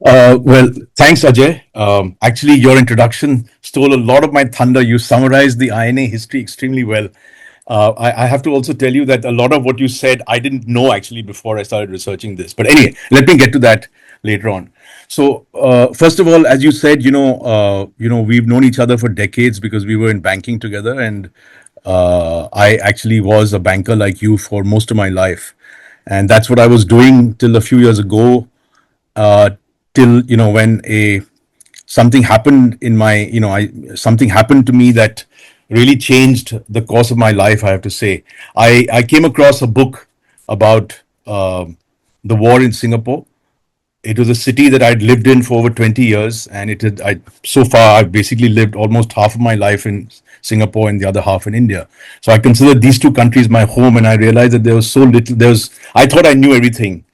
Well, thanks, Ajay. Actually, your introduction stole a lot of my thunder. You summarized the INA history extremely well. I have to also tell you that a lot of what you said I didn't know actually before I started researching this. But anyway, let me get to that later on. So, first of all, as you said, we've known each other for decades because we were in banking together, and I actually was a banker like you for most of my life, and that's what I was doing till a few years ago, uh, till when a something happened in my I something happened to me that really changed the course of my life. I have to say, I came across a book about the war in Singapore. It was a city that I'd lived in for over 20 years, and so far I've basically lived almost half of my life in Singapore and the other half in India. So I consider these two countries my home, and I realized that there was so little. I thought I knew everything,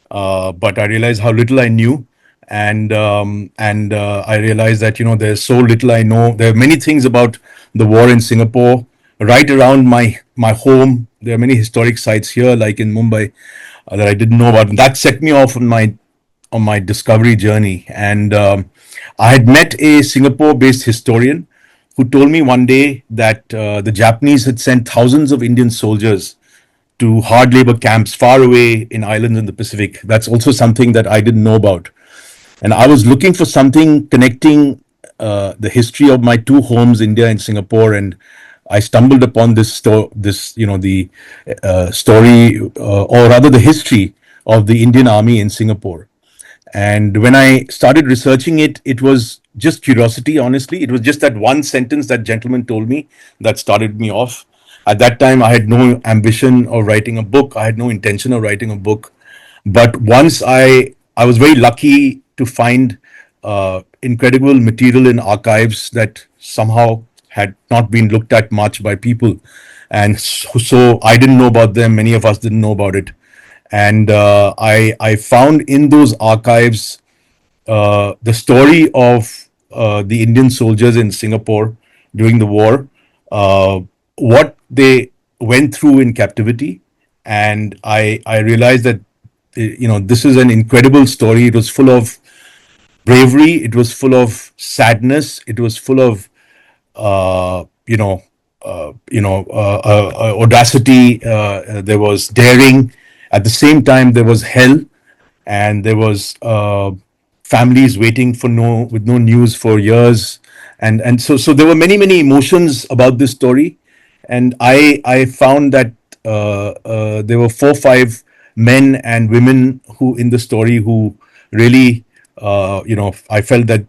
but I realized how little I knew, and I realized that there's so little I know. There are many things about the war in Singapore right around my home. There are many historic sites here, like in Mumbai, that I didn't know about. And that set me off on my discovery journey. And I had met a Singapore-based historian who told me one day that the Japanese had sent thousands of Indian soldiers to hard labor camps far away in islands in the Pacific. That's also something that I didn't know about. And I was looking for something connecting the history of my two homes, India and Singapore, and I stumbled upon the story, or rather the history of the Indian Army in Singapore. And when I started researching it, it was just curiosity, honestly. It was just that one sentence that gentleman told me that started me off. At that time, I had no ambition of writing a book. I had no intention of writing a book. But once I was very lucky to find incredible material in archives that somehow had not been looked at much by people. And so I didn't know about them. Many of us didn't know about it. And I found in those archives the story of the Indian soldiers in Singapore during the war, what they went through in captivity, and I realized that this is an incredible story. It was full of bravery. It was full of sadness. It was full of uh, you know audacity. There was daring. At the same time, there was hell, and there was families waiting for no with no news for years, and so there were many emotions about this story, and I found that there were 4 5 men and women who in the story who really I felt that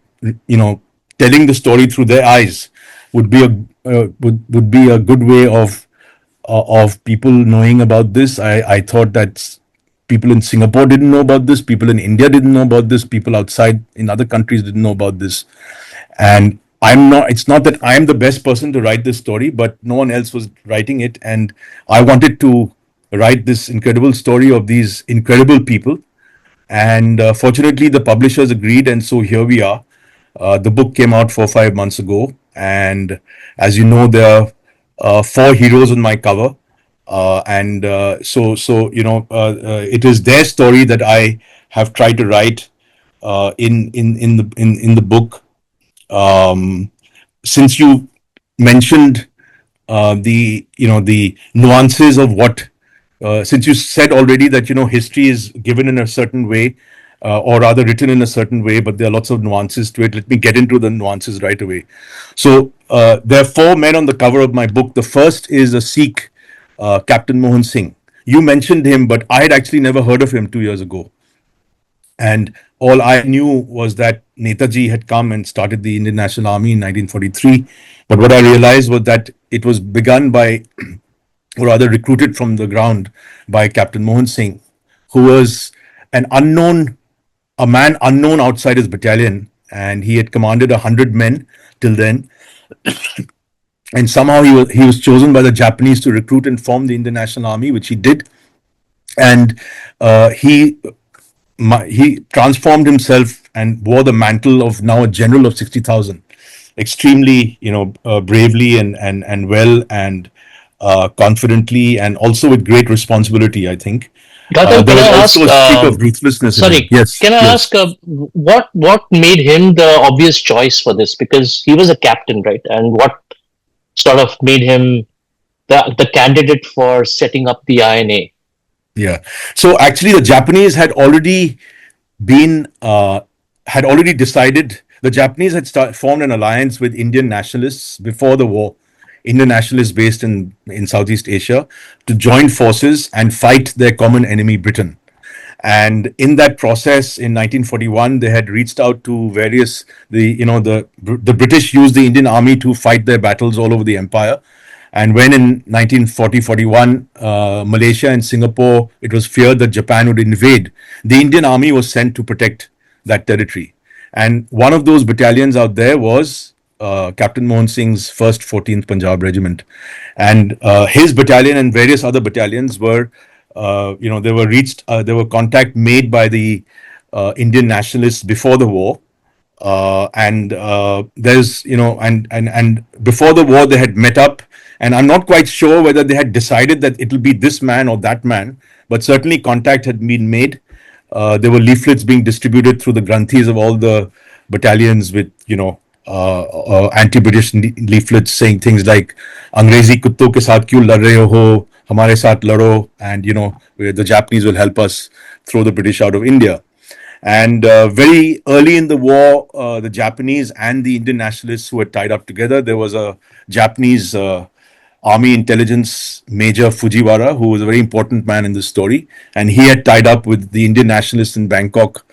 telling the story through their eyes would be would be a good way of people knowing about this. I thought that people in Singapore didn't know about this, people in India didn't know about this, people outside in other countries didn't know about this. And it's not that I'm the best person to write this story, but no one else was writing it. And I wanted to write this incredible story of these incredible people. And fortunately, the publishers agreed. And so here we are. The book came out 4 5 months ago. And as you know, there are 4 heroes on my cover. And it is their story that I have tried to write in the book. Um, since you mentioned the nuances of what, since you said already that history is given in a certain way, or rather written in a certain way, but there are lots of nuances to it. Let me get into the nuances right away. So there are 4 men on the cover of my book. The first is a Sikh, Captain Mohan Singh. You mentioned him, but I had actually never heard of him 2 years ago. And all I knew was that Netaji had come and started the Indian National Army in 1943. But what I realized was that it was begun by, or rather recruited from the ground by Captain Mohan Singh, who was an unknown, a man unknown outside his battalion, and he had commanded 100 men till then. And somehow he was chosen by the Japanese to recruit and form the Indian National Army, which he did. And he transformed himself and wore the mantle of now a general of 60,000, extremely, bravely and well and confidently, and also with great responsibility, I think. Gautam, There can I was also ask? a streak of ruthlessness in him. Sorry, Yes, can I yes. ask what made him the obvious choice for this? Because he was a captain, right? And what sort of made him the candidate for setting up the INA? Yeah. So actually, the Japanese been uh, had already decided. The Japanese had formed an alliance with Indian nationalists before the war. Indian nationalists based in Southeast Asia to join forces and fight their common enemy, Britain. And in that process, in 1941, they had reached out to various the British used the Indian army to fight their battles all over the empire. And when in 1940-41, Malaysia and Singapore, it was feared that Japan would invade, the Indian army was sent to protect that territory. And one of those battalions out there was Captain Mohan Singh's 1st 14th Punjab Regiment. And his battalion and various other battalions were, there were contact made by the Indian nationalists before the war, and there's and before the war they had met up, and I'm not quite sure whether they had decided that it'll be this man or that man, but certainly contact had been made. There were leaflets being distributed through the granthis of all the battalions with anti-British leaflets saying things like "अंग्रेजी कुत्तों के साथ क्यों लड़ रहे हो, हमारे साथ लड़ो," and the Japanese will help us throw the British out of India. And very early in the war, the Japanese and the Indian nationalists who were tied up together. There was a Japanese army intelligence major Fujiwara, who was a very important man in this story, and he had tied up with the Indian nationalists in Bangkok,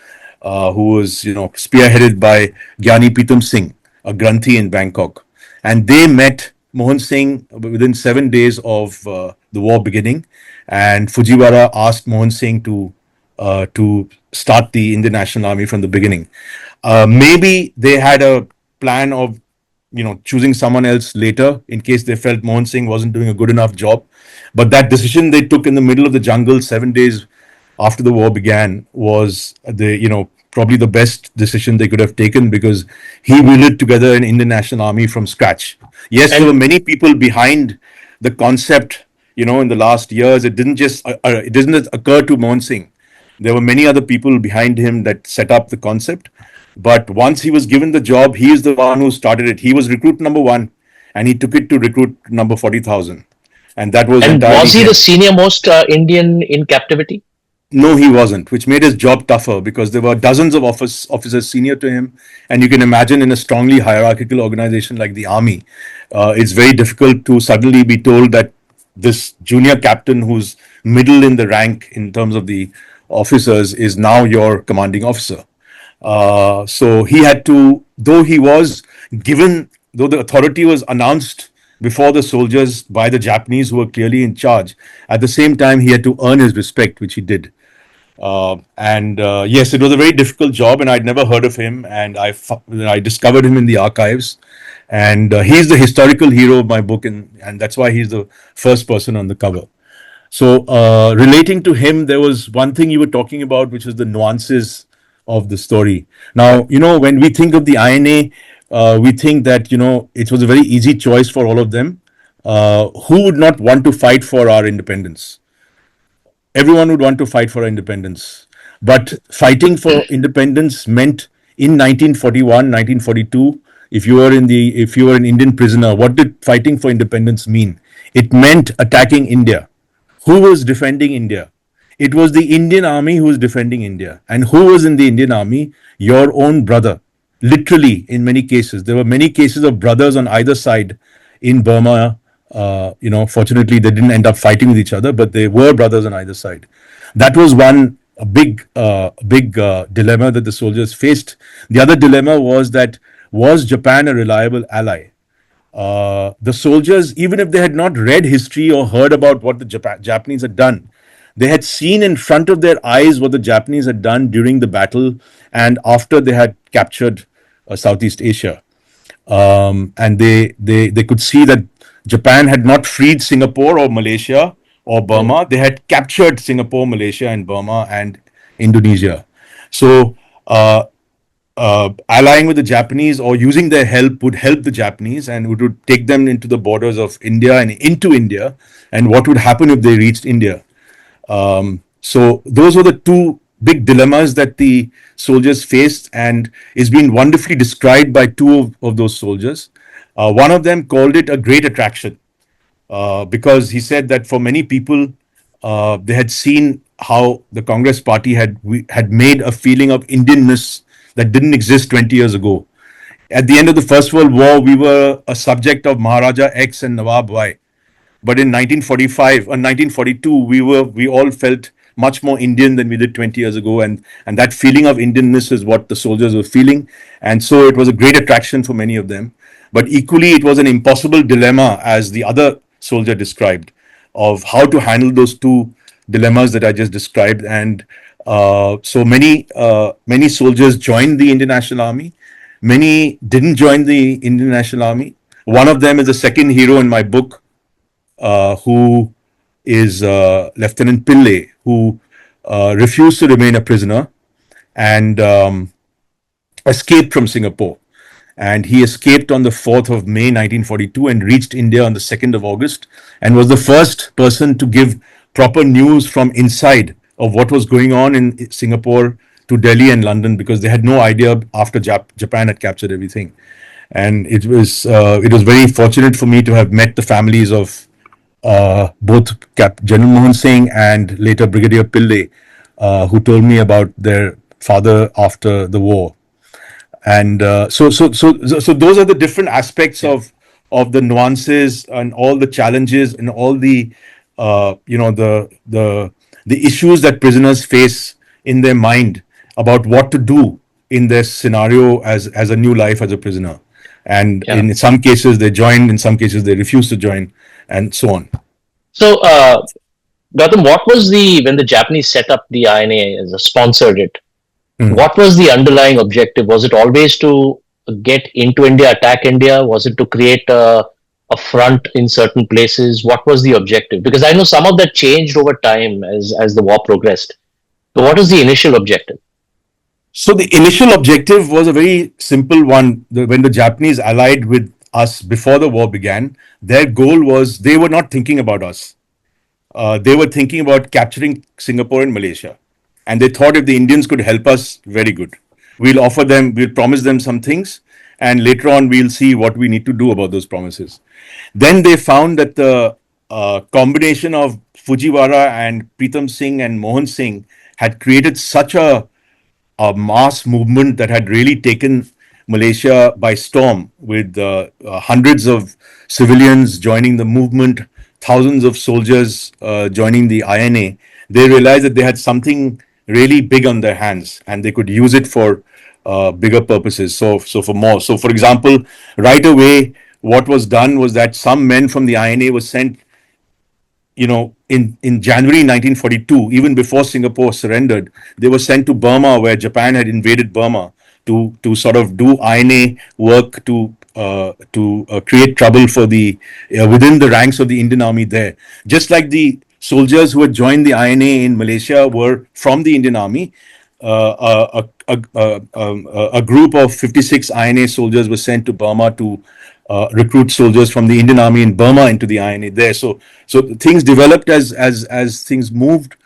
who was spearheaded by Gyani Pitam Singh, a Granthi in Bangkok, and they met Mohan Singh within 7 days of the war beginning, and Fujiwara asked Mohan Singh to start the Indian National Army from the beginning. Maybe they had a plan of choosing someone else later in case they felt Mohan Singh wasn't doing a good enough job. But that decision they took in the middle of the jungle 7 days after the war began was probably the best decision they could have taken, because he wielded together an Indian National Army from scratch. Yes, there were And many people behind the concept. In the last years, it didn't occur to Mohan Singh. There were many other people behind him that set up the concept. But once he was given the job, he is the one who started it. He was recruit number one, and he took it to recruit number 40,000. And that was and entirely was he the him. senior most Indian in captivity? No, he wasn't, which made his job tougher because there were dozens of officers senior to him. And you can imagine in a strongly hierarchical organization like the army, it's very difficult to suddenly be told that this junior captain who's middle in the rank in terms of the officers is now your commanding officer. So he had to, though the authority was announced before the soldiers by the Japanese who were clearly in charge, at the same time he had to earn his respect, which he did. And yes, it was a very difficult job, and I'd never heard of him. And I discovered him in the archives, and he's the historical hero of my book, and that's why he's the first person on the cover. So, relating to him, there was one thing you were talking about, which was the nuances of the story. Now, when we think of the INA, we think that it was a very easy choice for all of them. Who would not want to fight for our independence? Everyone would want to fight for independence. But fighting for independence meant in 1941, 1942, if you were an Indian prisoner, what did fighting for independence mean? It meant attacking India. Who was defending India? It was the Indian army who was defending India. And who was in the Indian army? Your own brother. Literally, in many cases. There were many cases of brothers on either side in Burma. Fortunately, they didn't end up fighting with each other, but they were brothers on either side. That was one a big dilemma that the soldiers faced. The other dilemma was Japan a reliable ally? The soldiers, even if they had not read history or heard about what the Japanese had done, they had seen in front of their eyes what the Japanese had done during the battle and after they had captured Southeast Asia. And they could see that Japan had not freed Singapore or Malaysia or Mm. Burma. They had captured Singapore, Malaysia, and Burma and Indonesia. So allying with the Japanese or using their help would help the Japanese and would take them into the borders of India and into India. And what would happen if they reached India? So those were the two big dilemmas that the soldiers faced, and it's been wonderfully described by two of those soldiers. One of them called it a great attraction because he said that for many people, they had seen how the Congress party had made a feeling of Indianness that didn't exist 20 years ago. At the end of the First World War, we were a subject of Maharaja X and Nawab Y. But in 1945 or 1942, we all felt much more Indian than we did 20 years ago, and that feeling of Indianness is what the soldiers were feeling, and so it was a great attraction for many of them. But equally, it was an impossible dilemma, as the other soldier described, of how to handle those two dilemmas that I just described. And so many soldiers joined the Indian National Army. Many didn't join the Indian National Army. One of them is the second hero in my book, who is Lieutenant Pillay, who refused to remain a prisoner and escaped from Singapore. And he escaped on the 4th of May 1942 and reached India on the 2nd of August, and was the first person to give proper news from inside of what was going on in Singapore to Delhi and London, because they had no idea after Japan had captured everything. And it was very fortunate for me to have met the families of both General Mohan Singh and later Brigadier Pillay, who told me about their father after the war. And so those are the different aspects of the nuances and all the challenges and all the the issues that prisoners face in their mind about what to do in their scenario as a new life as a prisoner. And Yeah. in some cases they joined, in some cases they refused to join, and so on. So, Gautam, what was when the Japanese set up the INA as a sponsored it? Mm. What was the underlying objective? Was it always to get into India, attack India? Was it to create a front in certain places? What was the objective? Because I know some of that changed over time as the war progressed. So, what was the initial objective? So the initial objective was a very simple one. When the Japanese allied with us before the war began, their goal was, they were not thinking about us. They were thinking about capturing Singapore and Malaysia. And they thought if the Indians could help us, very good. We'll promise them some things, and later on we'll see what we need to do about those promises. Then they found that the combination of Fujiwara and Pritam Singh and Mohan Singh had created such a mass movement that had really taken Malaysia by storm, with hundreds of civilians joining the movement, thousands of soldiers joining the INA. They realized that they had something really big on their hands, and they could use it for bigger purposes. So for more. So, for example, right away, what was done was that some men from the INA were sent, in January 1942, even before Singapore surrendered, they were sent to Burma, where Japan had invaded Burma, to sort of do INA work to create trouble for the within the ranks of the Indian Army there. Just like the soldiers who had joined the INA in Malaysia were from the Indian Army, a group of 56 INA soldiers were sent to Burma to recruit soldiers from the Indian Army in Burma into the INA there. So things developed as things moved.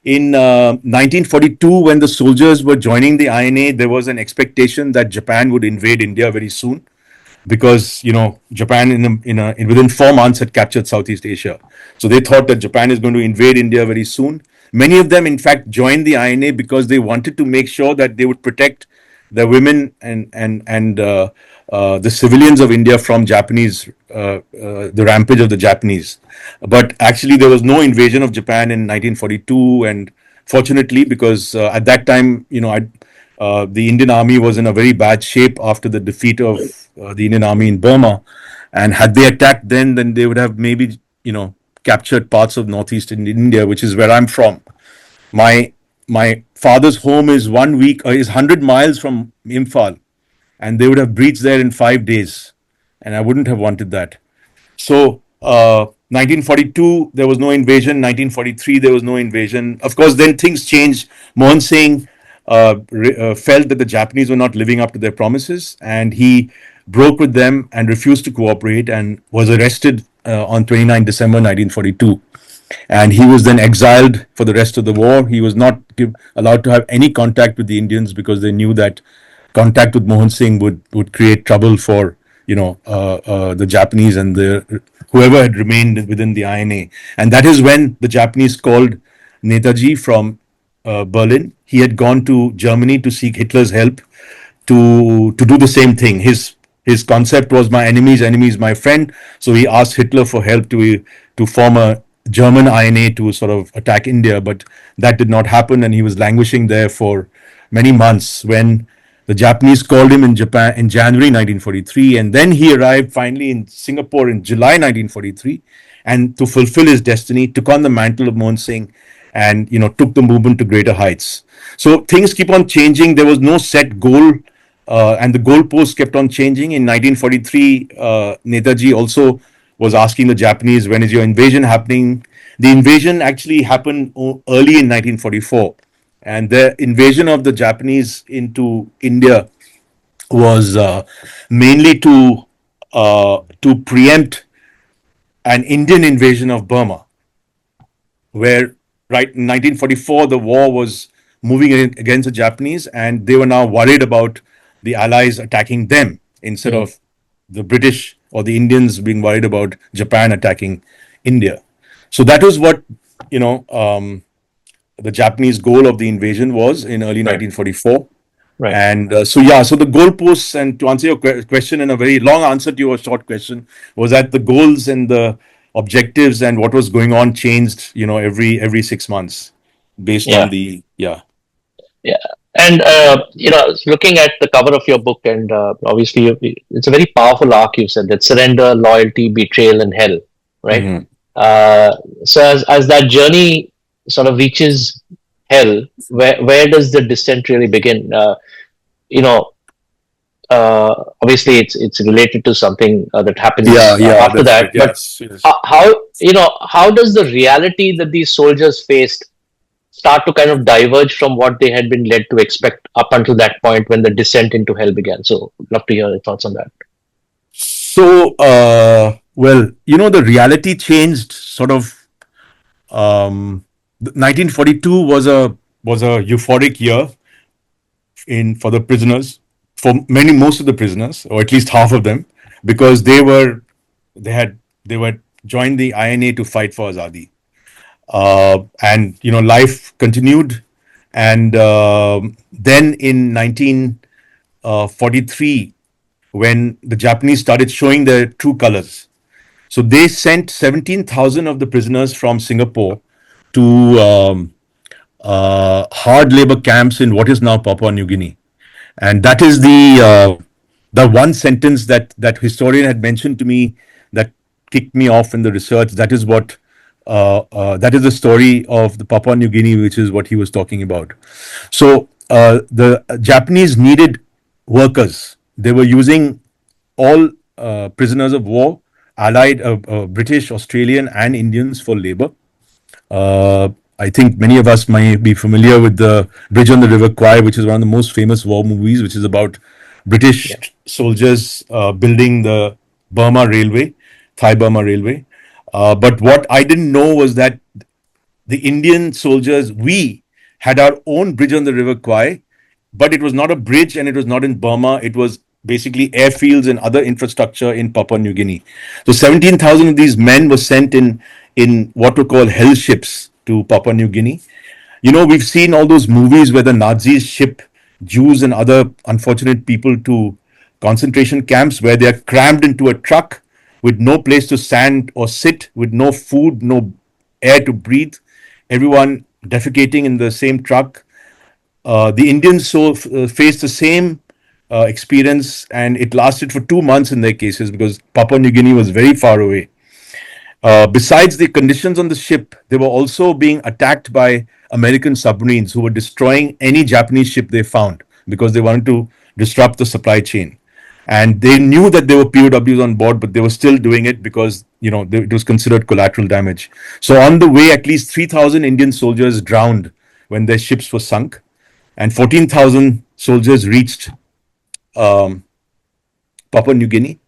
In 1942, when the soldiers were joining the INA, there was an expectation that Japan would invade India very soon, because Japan within 4 months had captured Southeast Asia. So they thought that Japan is going to invade India very soon. Many of them, in fact, joined the INA because they wanted to make sure that they would protect the women and the civilians of India from the rampage of the Japanese. But actually, there was no invasion of Japan in 1942, and fortunately, because at that time, the Indian Army was in a very bad shape after the defeat of the Indian Army in Burma, and had they attacked then they would have maybe captured parts of northeastern India, which is where I'm from. My father's home is 100 miles from Imphal, and they would have breached there in 5 days, and I wouldn't have wanted that. So 1942 there was no invasion. 1943 there was no invasion. Of course, then things changed. Mohan Singh felt that the Japanese were not living up to their promises, and he broke with them and refused to cooperate, and was arrested on 29 December 1942. and he was then exiled for the rest of the war. He was not allowed to have any contact with the Indians because they knew that contact with Mohan Singh would create trouble for the Japanese and the whoever had remained within the INA. And that is when the Japanese called Netaji from Berlin. He had gone to Germany to seek Hitler's help to do the same thing. His concept was my enemy's enemy is my friend. So he asked Hitler for help to form a German INA to sort of attack India, but that did not happen, and he was languishing there for many months when the Japanese called him in Japan in January 1943, and then he arrived finally in Singapore in July 1943, and to fulfill his destiny, took on the mantle of Mohan Singh, and took the movement to greater heights. So things keep on changing. There was no set goal, and the goalposts kept on changing. In 1943, Netaji also was asking the Japanese, when is your invasion happening? The invasion actually happened early in 1944. And the invasion of the Japanese into India was mainly to preempt an Indian invasion of Burma, where right in 1944 the war was moving against the Japanese, and they were now worried about the Allies attacking them instead Mm. of the British or the Indians being worried about Japan attacking India. So that was what you know the Japanese goal of the invasion was in early Right. 1944. Right. And so the goalposts, and to answer your question in a very long answer to your short question, was that the goals and the objectives and what was going on changed, every 6 months based on Yeah. the, yeah. Yeah. And looking at the cover of your book, and obviously it's a very powerful arc. You said that surrender, loyalty, betrayal, and hell, right? Hmm. Uh, so as that journey sort of reaches hell, where does the descent really begin? You know, Obviously it's related to something that Yeah, happens yeah, after that's that. right. But Yes, yes. how does the reality that these soldiers faced start to kind of diverge from what they had been led to expect up until that point when the descent into hell began? So, love to hear your thoughts on that. So, well, the reality changed sort of. 1942 was a euphoric year in for the prisoners, for most of the prisoners, or at least half of them, because they were joined the INA to fight for Azadi, and life continued, and then in 1943, when the Japanese started showing their true colors, so they sent 17,000 of the prisoners from Singapore to hard labor camps in what is now Papua New Guinea. And that is the one sentence that historian had mentioned to me that kicked me off in the research. That is the story of the Papua New Guinea, which is what he was talking about. So the Japanese needed workers. They were using all prisoners of war, allied British, Australian, and Indians for labor. Uh, I think many of us might be familiar with the Bridge on the River Kwai, which is one of the most famous war movies, which is about Yeah. British soldiers building the Burma Railway, Thai Burma Railway. But what I didn't know was that the Indian soldiers, we had our own bridge on the River Kwai, but it was not a bridge and it was not in Burma. It was basically airfields and other infrastructure in Papua New Guinea. So 17,000 of these men were sent in what were called hell ships to Papua New Guinea. We've seen all those movies where the Nazis ship Jews and other unfortunate people to concentration camps where they are crammed into a truck with no place to stand or sit, with no food, no air to breathe, everyone defecating in the same truck. The Indians faced the same experience, and it lasted for 2 months in their cases because Papua New Guinea was very far away. Besides the conditions on the ship, they were also being attacked by American submarines who were destroying any Japanese ship they found because they wanted to disrupt the supply chain. And they knew that there were POWs on board, but they were still doing it because it was considered collateral damage. So on the way, at least 3,000 Indian soldiers drowned when their ships were sunk, and 14,000 soldiers reached Papua New Guinea.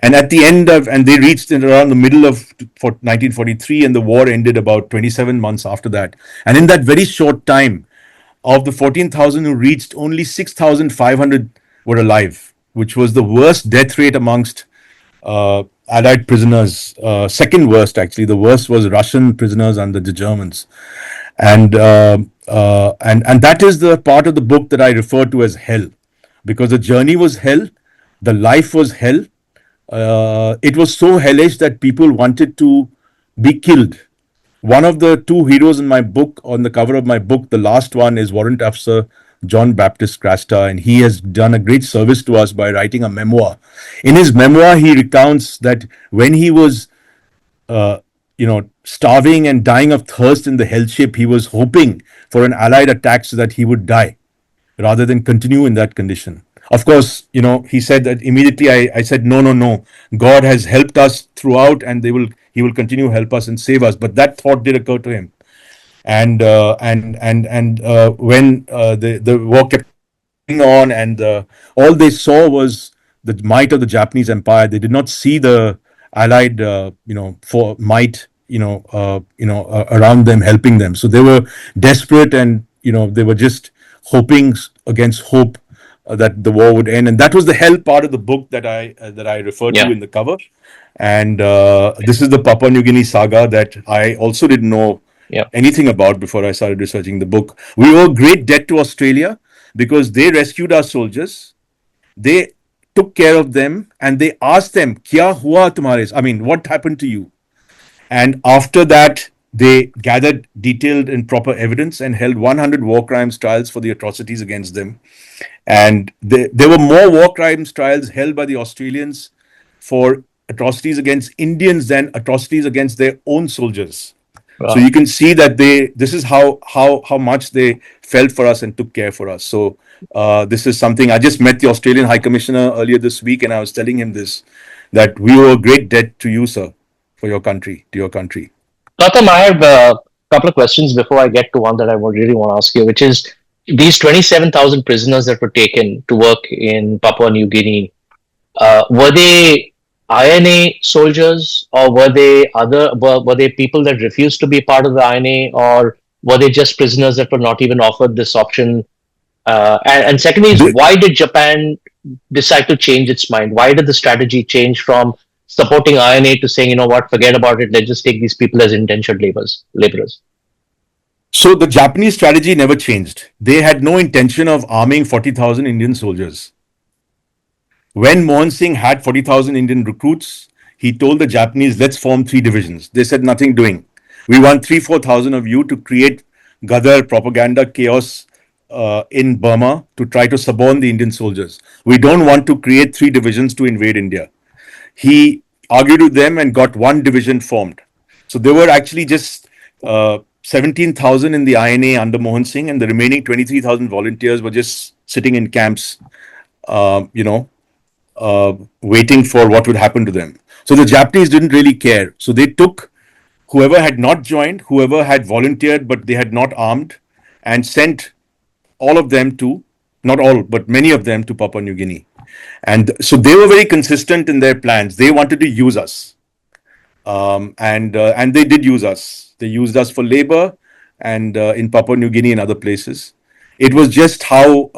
And at the end of, and they reached in around the middle of 1943, and the war ended about 27 months after that. And in that very short time, of the 14,000 who reached, only 6,500 were alive, which was the worst death rate amongst Allied prisoners. Second worst, actually. The worst was Russian prisoners under the Germans. And that is the part of the book that I refer to as hell, because the journey was hell, the life was hell. It was so hellish that people wanted to be killed. One of the two heroes in my book, on the cover of my book, the last one, is Warrant Officer John Baptist Crasta, and he has done a great service to us by writing a memoir. In his memoir, he recounts that when he was, starving and dying of thirst in the hell ship, he was hoping for an Allied attack so that he would die rather than continue in that condition. Of course, he said that immediately. I said, no, no, no. God has helped us throughout, and He will continue to help us and save us. But that thought did occur to him, and when the war kept on, and all they saw was the might of the Japanese Empire. They did not see the Allied, for might, around them, helping them. So they were desperate, and they were just hoping against hope that the war would end. And that was the hell part of the book that I referred to Yeah. in the cover. And this is the Papua New Guinea saga that I also didn't know Yeah. anything about before I started researching the book. We owe great debt to Australia because they rescued our soldiers. They took care of them, and they asked them, "Kya hua tumhare?" I mean, what happened to you? And after that, they gathered detailed and proper evidence and held 100 war crimes trials for the atrocities against them. And there were more war crimes trials held by the Australians for atrocities against Indians than atrocities against their own soldiers. So Wow. you can see that this is how much they felt for us and took care for us. So this is something. I just met the Australian High Commissioner earlier this week, and I was telling him this, that we owe a great debt to you, sir, for your country, to your country. Gautam, I have a couple of questions before I get to one that I really want to ask you, which is these 27,000 prisoners that were taken to work in Papua New Guinea, were they INA soldiers, or were they people that refused to be part of the INA, or were they just prisoners that were not even offered this option? And secondly, is The, why did Japan decide to change its mind? Why did the strategy change from supporting INA to saying, you know what, forget about it, let's just take these people as indentured laborers? so the Japanese strategy never changed. They had no intention of arming 40,000 Indian soldiers. When Mohan Singh had 40,000 Indian recruits, he told the Japanese, let's form three divisions. They said, nothing doing. We want 4,000 of you to create Gadar propaganda chaos in Burma to try to suborn the Indian soldiers. We don't want to create three divisions to invade India. He argued with them and got one division formed. So there were actually just 17,000 in the INA under Mohan Singh, and the remaining 23,000 volunteers were just sitting in camps, uh, you know, waiting for what would happen to them. So the Japanese didn't really care. So they took whoever had not joined, whoever had volunteered but they had not armed, and sent all of them to, not all, but many of them to Papua New Guinea. And so they were very consistent in their plans. They wanted to use us, and they did use us. They used us for labor, and in Papua New Guinea and other places. It was just how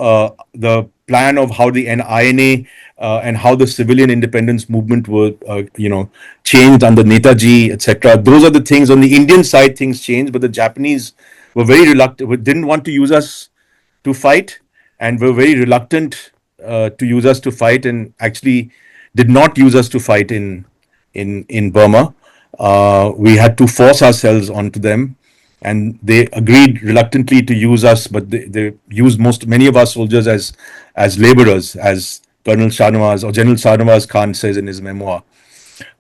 the plan of how the INA and how the civilian independence movement were, changed under Netaji, etc. Those are the things. On the Indian side, things changed, but the Japanese were very reluctant, didn't want to use us to fight, and were very reluctant to use us to fight, and actually did not use us to fight in Burma. We had to force ourselves onto them, and they agreed reluctantly to use us, but they used many of our soldiers as laborers, as Colonel Shahnawaz or General Shahnawaz Khan says in his memoir.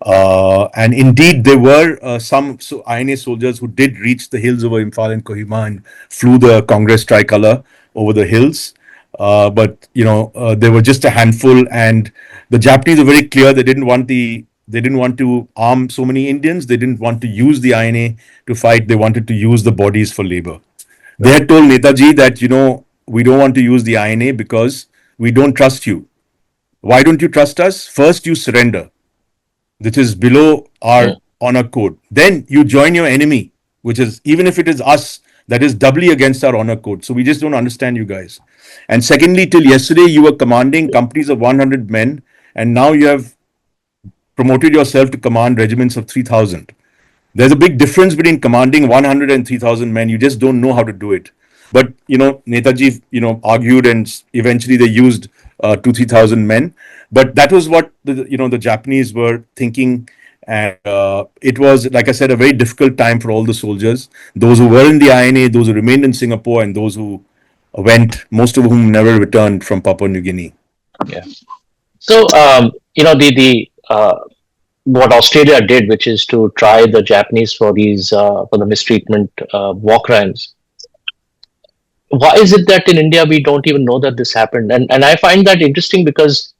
And indeed, there were some INA soldiers who did reach the hills over Imphal and Kohima and flew the Congress tricolor over the hills. But there were just a handful, and the Japanese were very clear. They didn't want to arm so many Indians. They didn't want to use the INA to fight. They wanted to use the bodies for labor. They had told Netaji that we don't want to use the INA because we don't trust you. Why don't you trust us? First, you surrender. which is below our Mm. honor code. Then you join your enemy, which is, even if it is us, that is doubly against our honor code. So we just don't understand you guys. And secondly, till yesterday, you were commanding companies of 100 men, and now you have promoted yourself to command regiments of 3,000. There's a big difference between commanding 100 and 3,000 men. You just don't know how to do it. But, Netaji, argued, and eventually they used 3,000 men. But that was what the Japanese were thinking. And it was, like I said, a very difficult time for all the soldiers. Those who were in the INA, those who remained in Singapore, and those who went, most of whom never returned from Papua New Guinea. Yeah. So, the what Australia did, which is to try the Japanese for these for the mistreatment, war crimes. Why is it that in India we don't even know that this happened? And I find that interesting because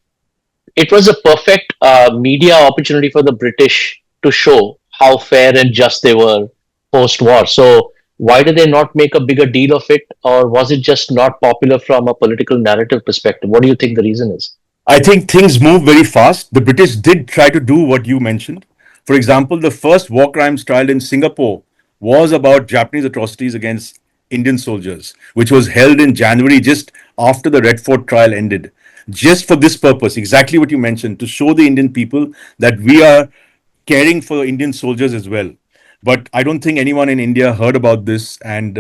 it was a perfect media opportunity for the British to show how fair and just they were post-war. So why did they not make a bigger deal of it, or was it just not popular from a political narrative perspective? What do you think the reason is? I think things move very fast. The British did try to do what you mentioned. For example, the first war crimes trial in Singapore was about Japanese atrocities against Indian soldiers, which was held in January just after the Red Fort trial ended. Just for this purpose, exactly what you mentioned, to show the Indian people that we are caring for Indian soldiers as well. But I don't think anyone in India heard about this, and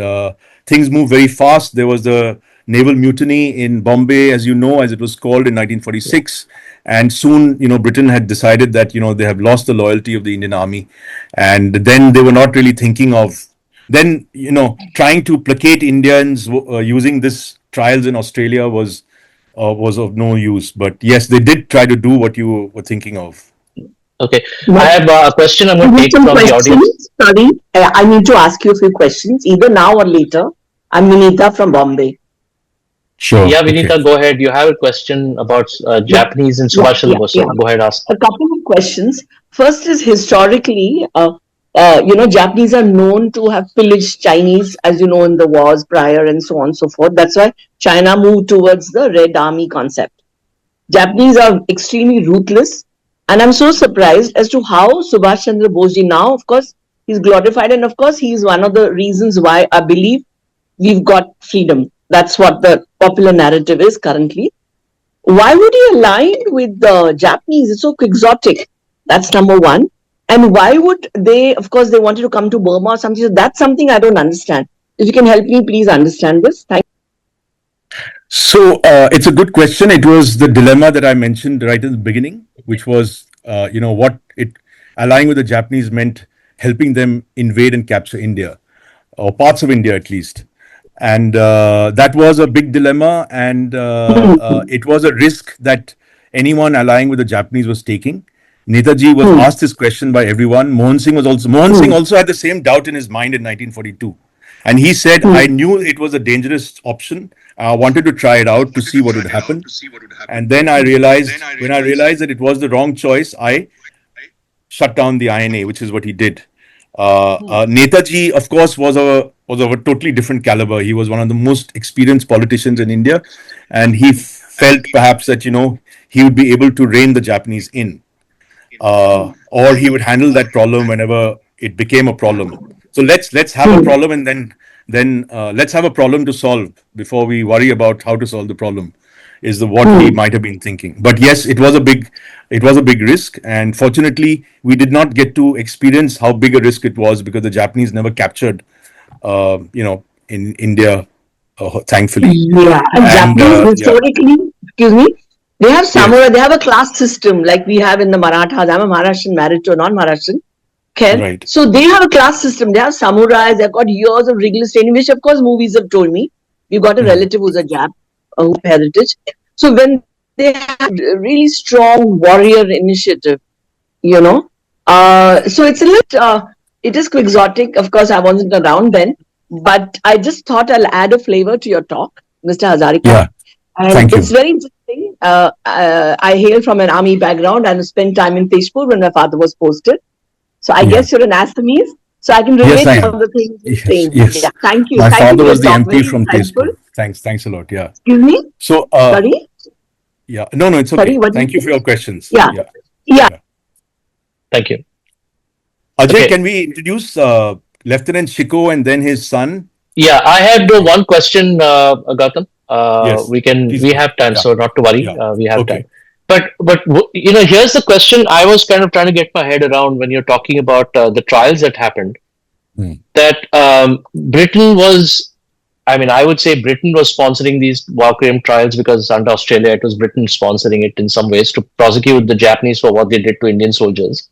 things move very fast. There was the naval mutiny in Bombay, as you know, as it was called in 1946, and soon, Britain had decided that they have lost the loyalty of the Indian army, and then they were not really thinking of then trying to placate Indians using this trials in Australia was of no use. But yes, they did try to do what you were thinking of. Okay, I But have a question I'm I going to need take some from the audience. questions. Sorry, I need to ask you a few questions, either now or later. I'm Vinita from Bombay. Sure. Yeah, Okay. Vinita, go ahead. You have a question about Yeah, Japanese and yeah, Subhash Chandra yeah, Bose. yeah. So go ahead, ask. A couple of questions. First is historically, Japanese are known to have pillaged Chinese, as you know, in the wars prior and so on and so forth. That's why China moved towards the Red Army concept. Japanese are extremely ruthless, and I'm so surprised as to how Subhash Chandra Bose ji now, of course, he's glorified, and of course, he's one of the reasons why I believe we've got freedom. That's what the popular narrative is currently. Why would he align with the Japanese? It's so exotic. That's number one. And why would they, of course, they wanted to come to Burma or something. So that's something I don't understand. If you can help me, please understand this. Thank So it's a good question. It was the dilemma that I mentioned right in the beginning, which was, what it allying with the Japanese meant helping them invade and capture India, or parts of India at least. And that was a big dilemma, and you. it was a risk that anyone allying with the Japanese was taking. Netaji was asked this question by everyone. Mohan Singh also had the same doubt in his mind in 1942. And he said, I knew it was a dangerous option. I wanted to try it out to see what would happen. And then when I realized that it was the wrong choice, I shut down the INA, which is what he did. Netaji, of course, was of a totally different caliber. He was one of the most experienced politicians in India, and he felt perhaps that he would be able to rein the Japanese in, or he would handle that problem whenever it became a problem. So let's have a problem, and then let's have a problem to solve before we worry about how to solve the problem. Is the what he might have been thinking. But yes, it was a big risk, and fortunately, we did not get to experience how big a risk it was because the Japanese never captured, in India, thankfully. Yeah, and And Japanese yeah, historically, excuse me, they have yes, samurai, they have a class system like we have in the Marathas. I'm a Maharashtrian married to a non-Maharashtrian. Okay. right. So they have a class system. They have samurais. They've got years of rigorous training, which of course movies have told me. We've got a Mhm. relative who's a Jap, who heritage. So when they have really strong warrior initiative, you know, so it's a little, it is quixotic. Of course, I wasn't around then, but I just thought I'll add a flavor to your talk, Mr. Hazarika. Yeah, And thank it's you. very interesting. I hail from an army background and spent time in Tezpur when my father was posted. So I Yeah. guess you're an Assamese. So I can Yes, relate I to all am. the things you're Yes, saying. Yeah. yes. Thank you. My Thank you father for your was the talk. MP Very from insightful. Tezpur. Thanks a lot. Yeah. Excuse me. So, Sorry. yeah, no, it's Sorry. okay. What did Thank you you say? for your questions. Yeah. Yeah, Yeah. yeah. Thank you. Ajay, Okay. can we introduce Lieutenant Shikoh and then his son? Yeah, I had one question, Gautam. Yes, please We go ahead. have time, Yeah, so not to worry. yeah. We have time. Okay. But here's the question. I was kind of trying to get my head around when you're talking about the trials that happened. Hmm. That Britain was, I mean, I would say Britain was sponsoring these war crime trials because under Australia, it was Britain sponsoring it in some ways to prosecute the Japanese for what they did to Indian soldiers.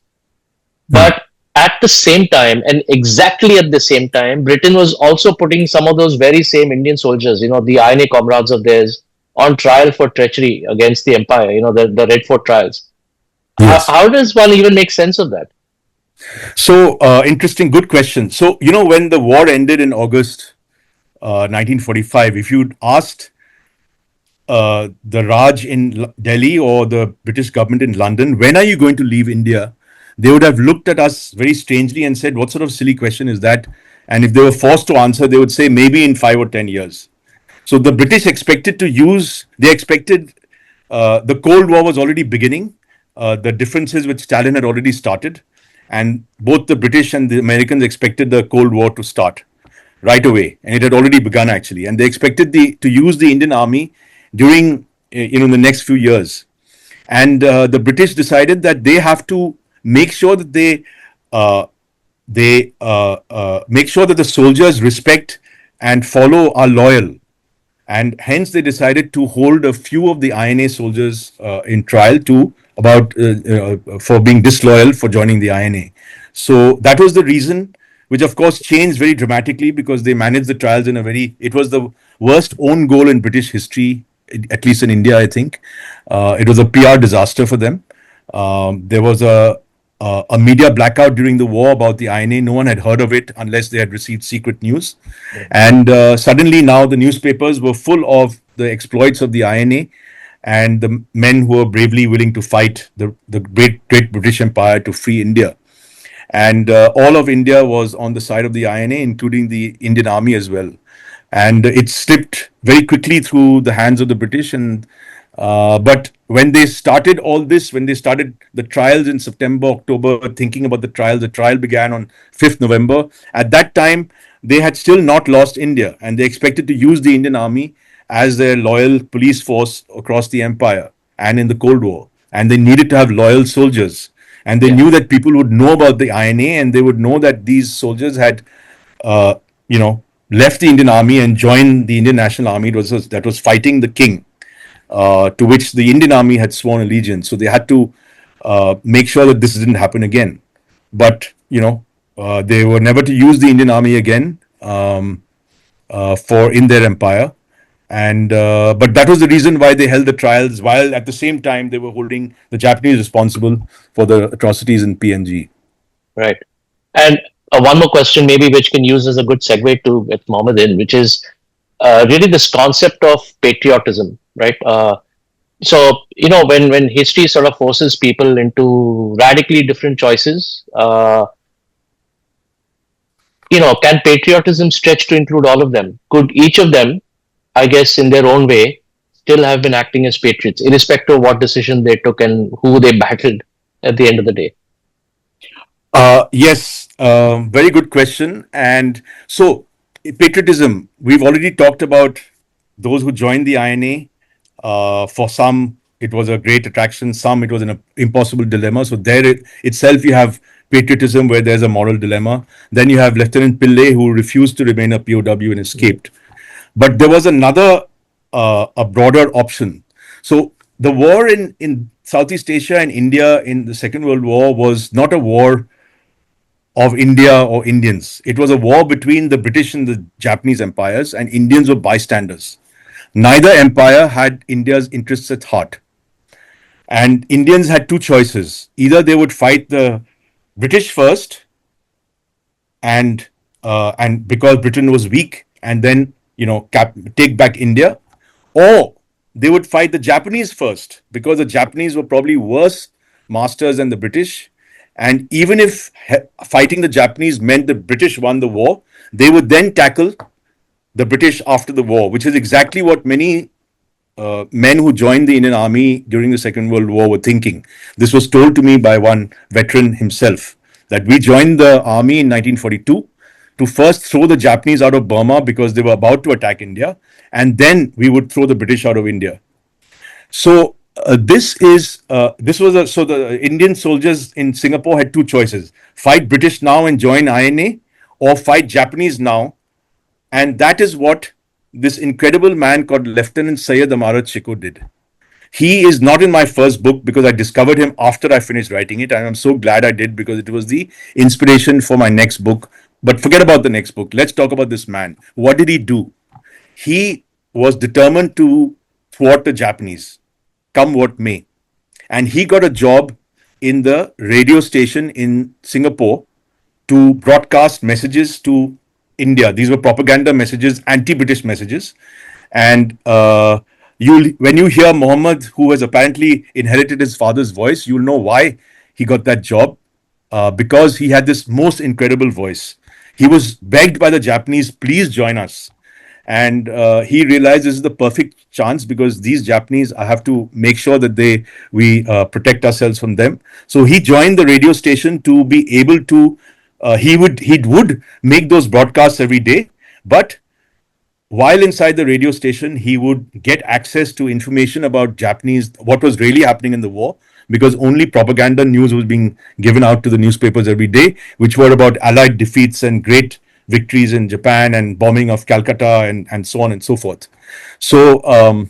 Hmm. But at the same time, and exactly at the same time, Britain was also putting some of those very same Indian soldiers, the INA comrades of theirs, on trial for treachery against the empire, the Red Fort trials. Yes. How does one even make sense of that? So interesting, good question. So when the war ended in August 1945, if you'd asked the Raj in Delhi or the British government in London, when are you going to leave India? They would have looked at us very strangely and said, "What sort of silly question is that?" And if they were forced to answer, they would say, "Maybe in 5 or 10 years." So the British expected to use, they expected the Cold War was already beginning. The differences with Stalin had already started. And both the British and the Americans expected the Cold War to start right away. And it had already begun, actually. And they expected to use the Indian army during the next few years. And the British decided that they have to make sure that uh, they make sure that the soldiers respect and follow are loyal, and hence they decided to hold a few of the INA soldiers in trial too about for being disloyal for joining the INA. So that was the reason, which of course changed very dramatically because they managed the trials in a very. It was the worst own goal in British history, at least in India, I think. It was a PR disaster for them. There was a media blackout during the war about the INA. No one had heard of it unless they had received secret news. And suddenly now the newspapers were full of the exploits of the INA and the men who were bravely willing to fight the great British Empire to free India. And all of India was on the side of the INA, including the Indian Army as well. And it slipped very quickly through the hands of the British. And but when they started all this, when they started the trials in September, October, thinking about the trial began on 5th November. At that time, they had still not lost India, and they expected to use the Indian Army as their loyal police force across the empire and in the Cold War. And they needed to have loyal soldiers. And they Yeah, knew that people would know about the INA, and they would know that these soldiers had, uh, left the Indian Army and joined the Indian National Army. That was fighting the king, to which the Indian Army had sworn allegiance. So they had to make sure that this didn't happen again. But they were never to use the Indian Army again for in their empire. And but that was the reason why they held the trials, while at the same time they were holding the Japanese responsible for the atrocities in PNG. right. And one more question, maybe, which can use as a good segue to get Mohammed in, which is really this concept of patriotism, right? So when history sort of forces people into radically different choices, can patriotism stretch to include all of them? Could each of them, I guess, in their own way, still have been acting as patriots, irrespective of what decision they took and who they battled at the end of the day? Yes, very good question. And so, patriotism, we've already talked about those who joined the INA. For some, it was a great attraction. Some, it was an impossible dilemma. So, itself, you have patriotism where there's a moral dilemma. Then you have Lieutenant Pillay, who refused to remain a POW and escaped. But there was a broader option. So, the war in Southeast Asia and India in the Second World War was not a war of India or Indians. It was a war between the British and the Japanese empires, and Indians were bystanders. Neither empire had India's interests at heart. And Indians had two choices. Either they would fight the British first, and because Britain was weak, and then take back India, or they would fight the Japanese first because the Japanese were probably worse masters than the British. And even if fighting the Japanese meant the British won the war, they would then tackle the British after the war, which is exactly what many men who joined the Indian Army during the Second World War were thinking. This was told to me by one veteran himself, that we joined the army in 1942 to first throw the Japanese out of Burma because they were about to attack India, and then we would throw the British out of India. So this was so the Indian soldiers in Singapore had two choices: fight British now and join INA, or fight Japanese now. And that is what this incredible man called Lieutenant Syed Amarat Shikoh did. He is not in my first book because I discovered him after I finished writing it, and I'm so glad I did because it was the inspiration for my next book. But forget about the next book. Let's talk about this man. What did he do? He was determined to thwart the Japanese, come what may. And he got a job in the radio station in Singapore to broadcast messages to India. These were propaganda messages, anti-British messages. And when you hear Mohammad, who has apparently inherited his father's voice, you'll know why he got that job. Because he had this most incredible voice. He was begged by the Japanese, please join us. And he realized this is the perfect chance because these Japanese, I have to make sure that we protect ourselves from them. So he joined the radio station to be able to. He would make those broadcasts every day, but while inside the radio station, he would get access to information about Japanese, what was really happening in the war, because only propaganda news was being given out to the newspapers every day, which were about Allied defeats and great victories in Japan and bombing of Calcutta and so on and so forth. So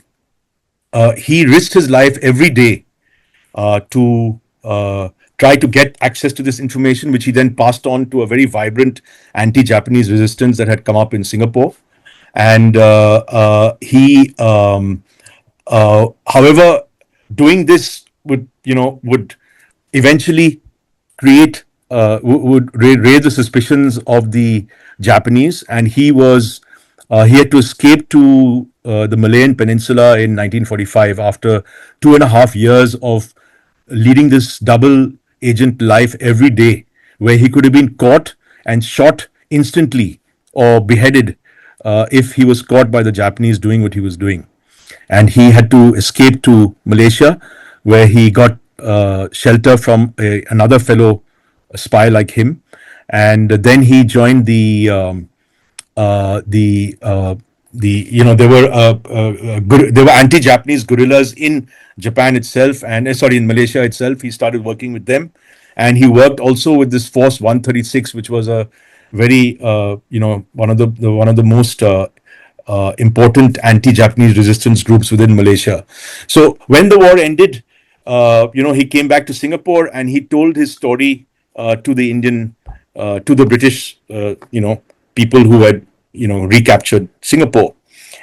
he risked his life every day to try to get access to this information, which he then passed on to a very vibrant anti-Japanese resistance that had come up in Singapore. And however, doing this would eventually create would raise the suspicions of the Japanese, and he had to escape to the Malayan Peninsula in 1945 after 2.5 years of leading this double agent life every day, where he could have been caught and shot instantly or beheaded if he was caught by the Japanese doing what he was doing. And he had to escape to Malaysia, where he got shelter from another fellow spy like him. And then he joined there were anti-Japanese guerrillas in Japan itself, and in Malaysia itself. He started working with them, and he worked also with this Force 136, which was a very one of the most important anti-Japanese resistance groups within Malaysia. So when the war ended, he came back to Singapore and he told his story to the British, people who had recaptured Singapore.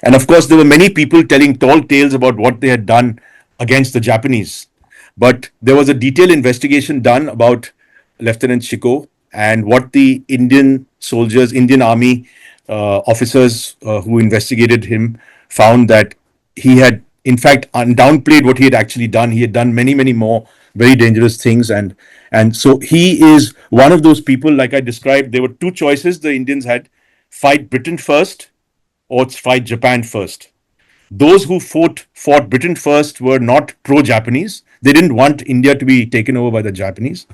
And of course, there were many people telling tall tales about what they had done against the Japanese. But there was a detailed investigation done about Lieutenant Shikoh and what the Indian soldiers, Indian Army officers who investigated him found that he had, in fact, downplayed what he had actually done. He had done many, many more very dangerous things. And so he is one of those people, like I described. There were two choices the Indians had: fight Britain first or fight Japan first. Those who fought Britain first were not pro-Japanese. They didn't want India to be taken over by the Japanese,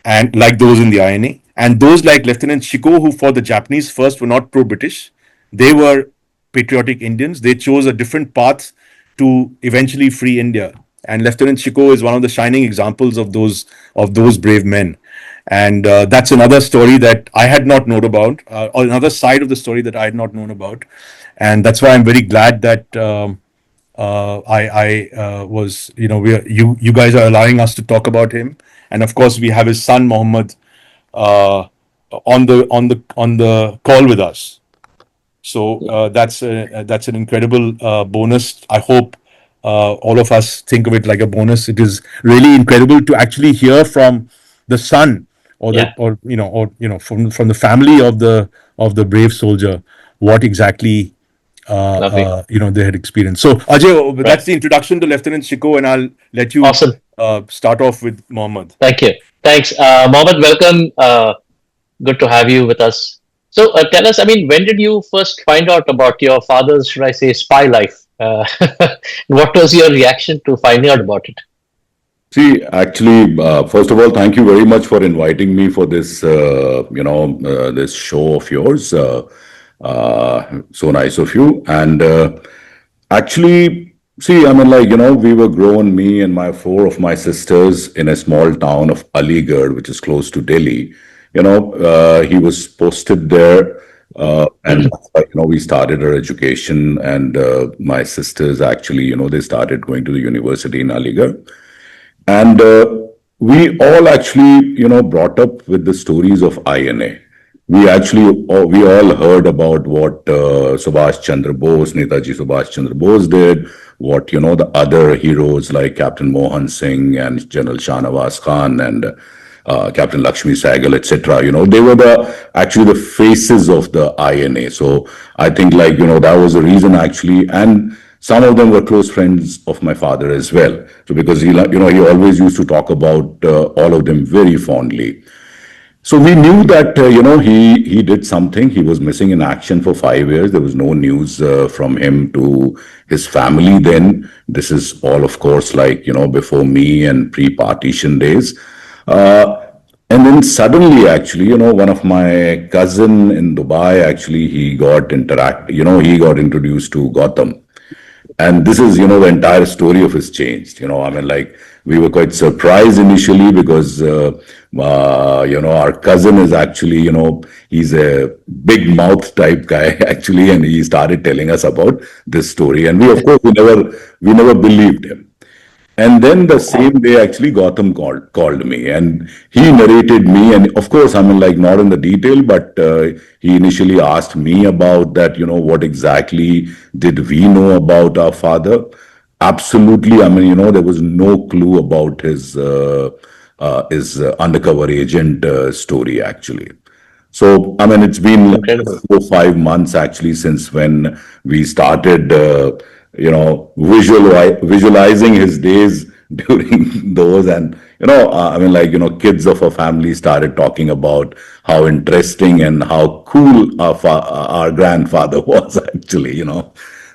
and like those in the INA. And those like Lieutenant Shikoh, who fought the Japanese first, were not pro-British. They were patriotic Indians. They chose a different path to eventually free India. And Lieutenant Shikoh is one of the shining examples of those brave men. And that's another story that I had not known about, or another side of the story that I had not known about. And that's why I'm very glad that I was, you guys are allowing us to talk about him. And of course, we have his son Mohammad on the call with us. So that's an incredible bonus. I hope all of us think of it like a bonus. It is really incredible to actually hear from the son from the family of the brave soldier what exactly they had experienced. So Ajay, that's the introduction to Lieutenant Shikoh, and I'll let you start off with Mohammad. Thank you. Thanks, Mohammad. Welcome. Good to have you with us. So tell us, when did you first find out about your father's, should I say, spy life? Uh, what was your reaction to finding out about it? See, actually, first of all, thank you very much for inviting me for this, this show of yours. So nice of you. And actually, see, I mean, like, we were grown, me and my four of my sisters, in a small town of Aligarh, which is close to Delhi. He was posted there. And we started our education, and my sisters actually, they started going to the university in Aligarh. And we all actually, brought up with the stories of INA. We all heard about what Subhash Chandra Bose, Netaji Subhash Chandra Bose did, what, the other heroes like Captain Mohan Singh and General Shahnawaz Khan and Captain Lakshmi Sehgal, etc. They were actually the faces of the INA. So I think, like, that was the reason actually. And some of them were close friends of my father as well. So because he always used to talk about all of them very fondly. So we knew that he did something. He was missing in action for 5 years. There was no news from him to his family then. This is all, of course, like before me and pre-partition days. And then suddenly, actually, one of my cousin in Dubai, actually, he got introduced to Gautam. And this is, the entire story of his changed. I mean, like, we were quite surprised initially because, our cousin is actually, he's a big mouth type guy, actually, and he started telling us about this story. And we, of course, we never believed him. And then the same day, actually, Gautam called me, and he narrated me. And of course, I mean, like, not in the detail, but he initially asked me about that, what exactly did we know about our father? Absolutely. I mean, there was no clue about his undercover agent story, actually. So, I mean, it's been like Incredible. 4 5 months actually since when we started, visualizing his days during those. And, I mean, like, kids of our family started talking about how interesting and how cool our grandfather was, actually.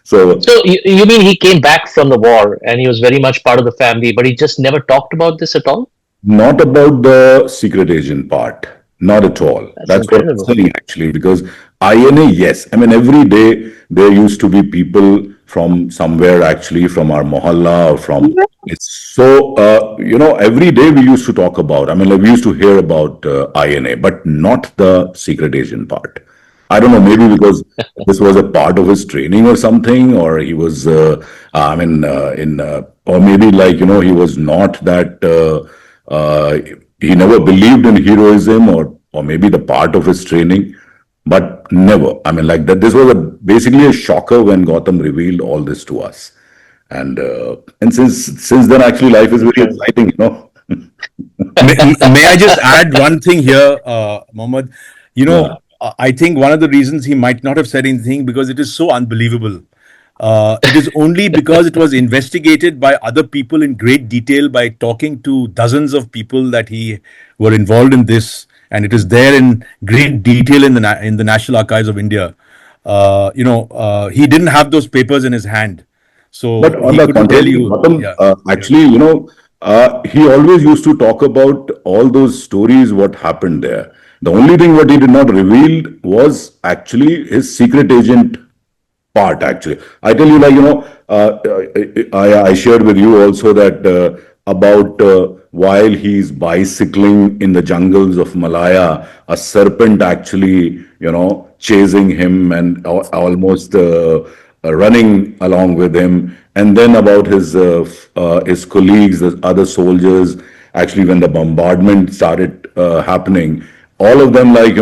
So, So you mean he came back from the war and he was very much part of the family, but he just never talked about this at all? not about the secret agent part. Not at all. That's That's what I'm incredible. saying, actually, because INA, yes. I mean, every day there used to be people from somewhere, actually, from our mohalla or from. It's so, every day we used to talk about, I mean, like, we used to hear about INA, but not the secret agent part. I don't know, maybe because this was a part of his training or something, or he was, or maybe, like, he was not that, he never believed in heroism, or maybe the part of his training, but never. I mean, like, that. This was basically a shocker when Gautam revealed all this to us. And since then, actually, life is very Incredible. exciting. May I just add one thing here, Mohammad? Yeah. I think one of the reasons he might not have said anything because it is so unbelievable. It is only because it was investigated by other people in great detail by talking to dozens of people that he were involved in this, and it is there in great detail in the National Archives of India. He didn't have those papers in his hand, But so on he the couldn't tell contrary, you. Gautam, Yeah, yeah. actually, he always used to talk about all those stories, what happened there. The only thing what he did not reveal was actually his secret agent part. Actually, I tell you, like, I shared with you also that about while he's bicycling in the jungles of Malaya, a serpent actually, chasing him and almost running along with him. And then about his colleagues, the other soldiers, actually, when the bombardment started happening, all of them, like,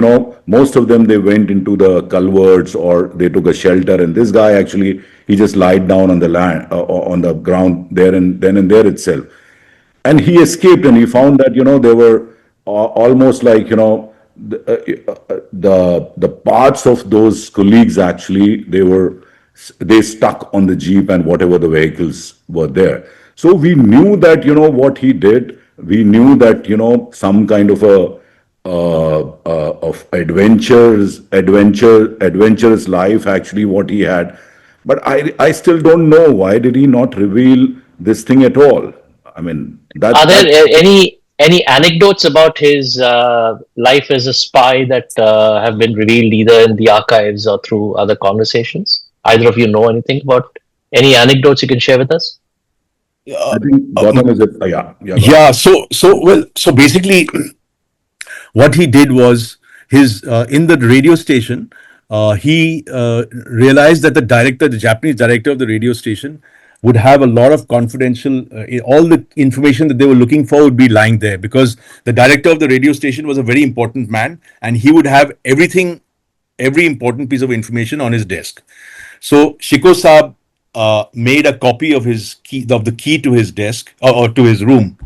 most of them, they went into the culverts or they took a shelter. And this guy, actually, he just lied down on the land, on the ground there and then and there itself. And he escaped, and he found that, they were almost like, the parts of those colleagues, actually, they stuck on the jeep and whatever the vehicles were there. So we knew that, what he did. We knew that, some kind of a of adventurous life, actually, what he had. But I still don't know why did he not reveal this thing at all. I mean, Are there that any anecdotes about his life as a spy that have been revealed either in the archives or through other conversations? Either of you know anything about any anecdotes you can share with us? I think Gautam is it. Yeah, go ahead. Yeah. So basically, what he did was his in the radio station. He realized that the Japanese director of the radio station, would have a lot of confidential, all the information that they were looking for would be lying there, because the director of the radio station was a very important man, and he would have every important piece of information on his desk. So Shikoh Saab made a copy of the key to his desk, or to his room,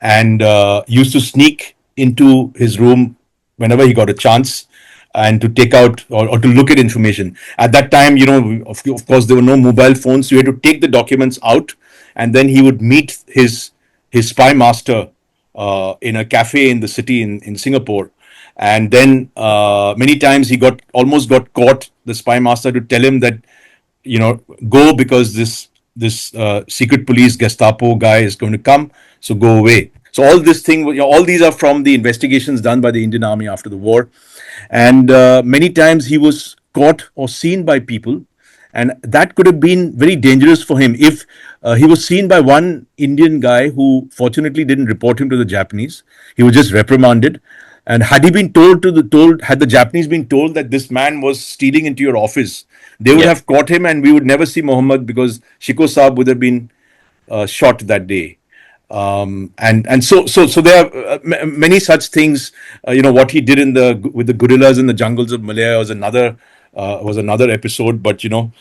and used to sneak into his room whenever he got a chance, and to take out, or to look at information. At that time, of course, there were no mobile phones, so you had to take the documents out, and then he would meet his spy master in a cafe in the city in Singapore. And then many times he almost got caught, the spy master, to tell him that, go, because this secret police Gestapo guy is going to come, so go away. So all these are from the investigations done by the Indian Army after the war, and many times he was caught or seen by people, and that could have been very dangerous for him if he was seen by one Indian guy who fortunately didn't report him to the Japanese. He was just reprimanded. And had he been had the Japanese been told that this man was stealing into your office, they would Yeah. have caught him, and we would never see Mohammad, because Shikoh Saab would have been shot that day. And so there are many such things. What he did with the gorillas in the jungles of Malaya was another episode. But you'll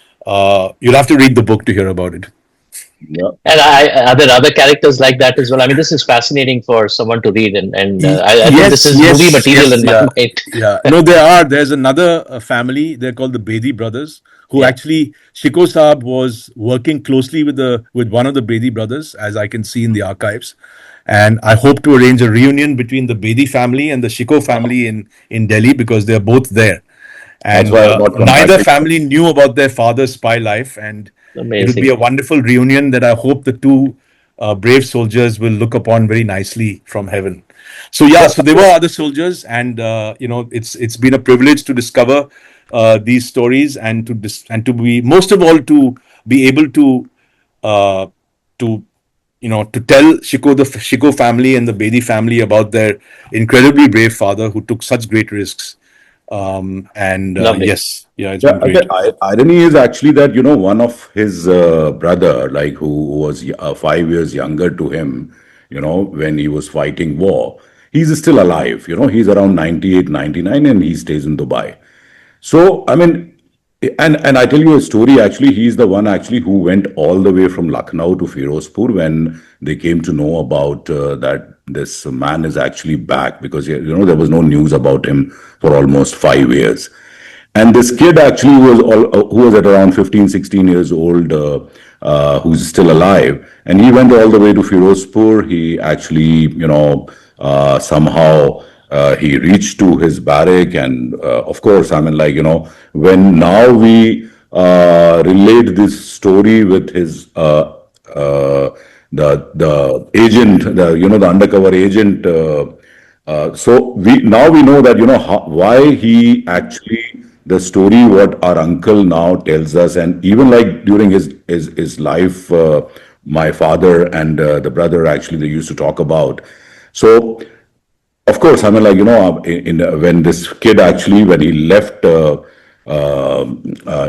have to read the book to hear about it. Yeah. And are there other characters like that as well? I mean, this is fascinating for someone to read, and I think this Yes, is movie yes, material yes, in my yeah, mind. yeah. There's another family. They're called the Bedi brothers, who Yeah, actually Shikoh Saab was working closely with one of the Bedi brothers, as I can see in the archives. And I hope to arrange a reunion between the Bedi family and the Shikoh family in Delhi, because they're both there. That's And why I've not neither contacted. family knew about their father's spy life, and it would be amazing, a wonderful reunion that I hope the two brave soldiers will look upon very nicely from heaven. So yeah, so there were other soldiers, and it's been a privilege to discover these stories, and to be, most of all, to be able uh, to to tell the Shikoh family and the Bedi family about their incredibly brave father, who took such great risks. And lovely. yes, yeah, it's Yeah, been great. irony is actually that one of his brother, like who was 5 years younger to him, when he was fighting war, he's still alive. He's around 98, 99, and he stays in Dubai. So, I mean, and I tell you a story. Actually, he's the one actually who went all the way from Lucknow to Firozpur when they came to know about that this man is actually back, because there was no news about him for almost 5 years. And this kid actually who was at around 15, 16 years old, who's still alive, and he went all the way to Firozpur. He actually, somehow he reached to his barrack, and of course, I mean, like when now we relate this story with his the agent, the undercover agent. So we know that why he actually, the story what our uncle now tells us, and even like during his life, my father and the brother actually they used to talk about. So of course, I mean, like when this kid actually, when he left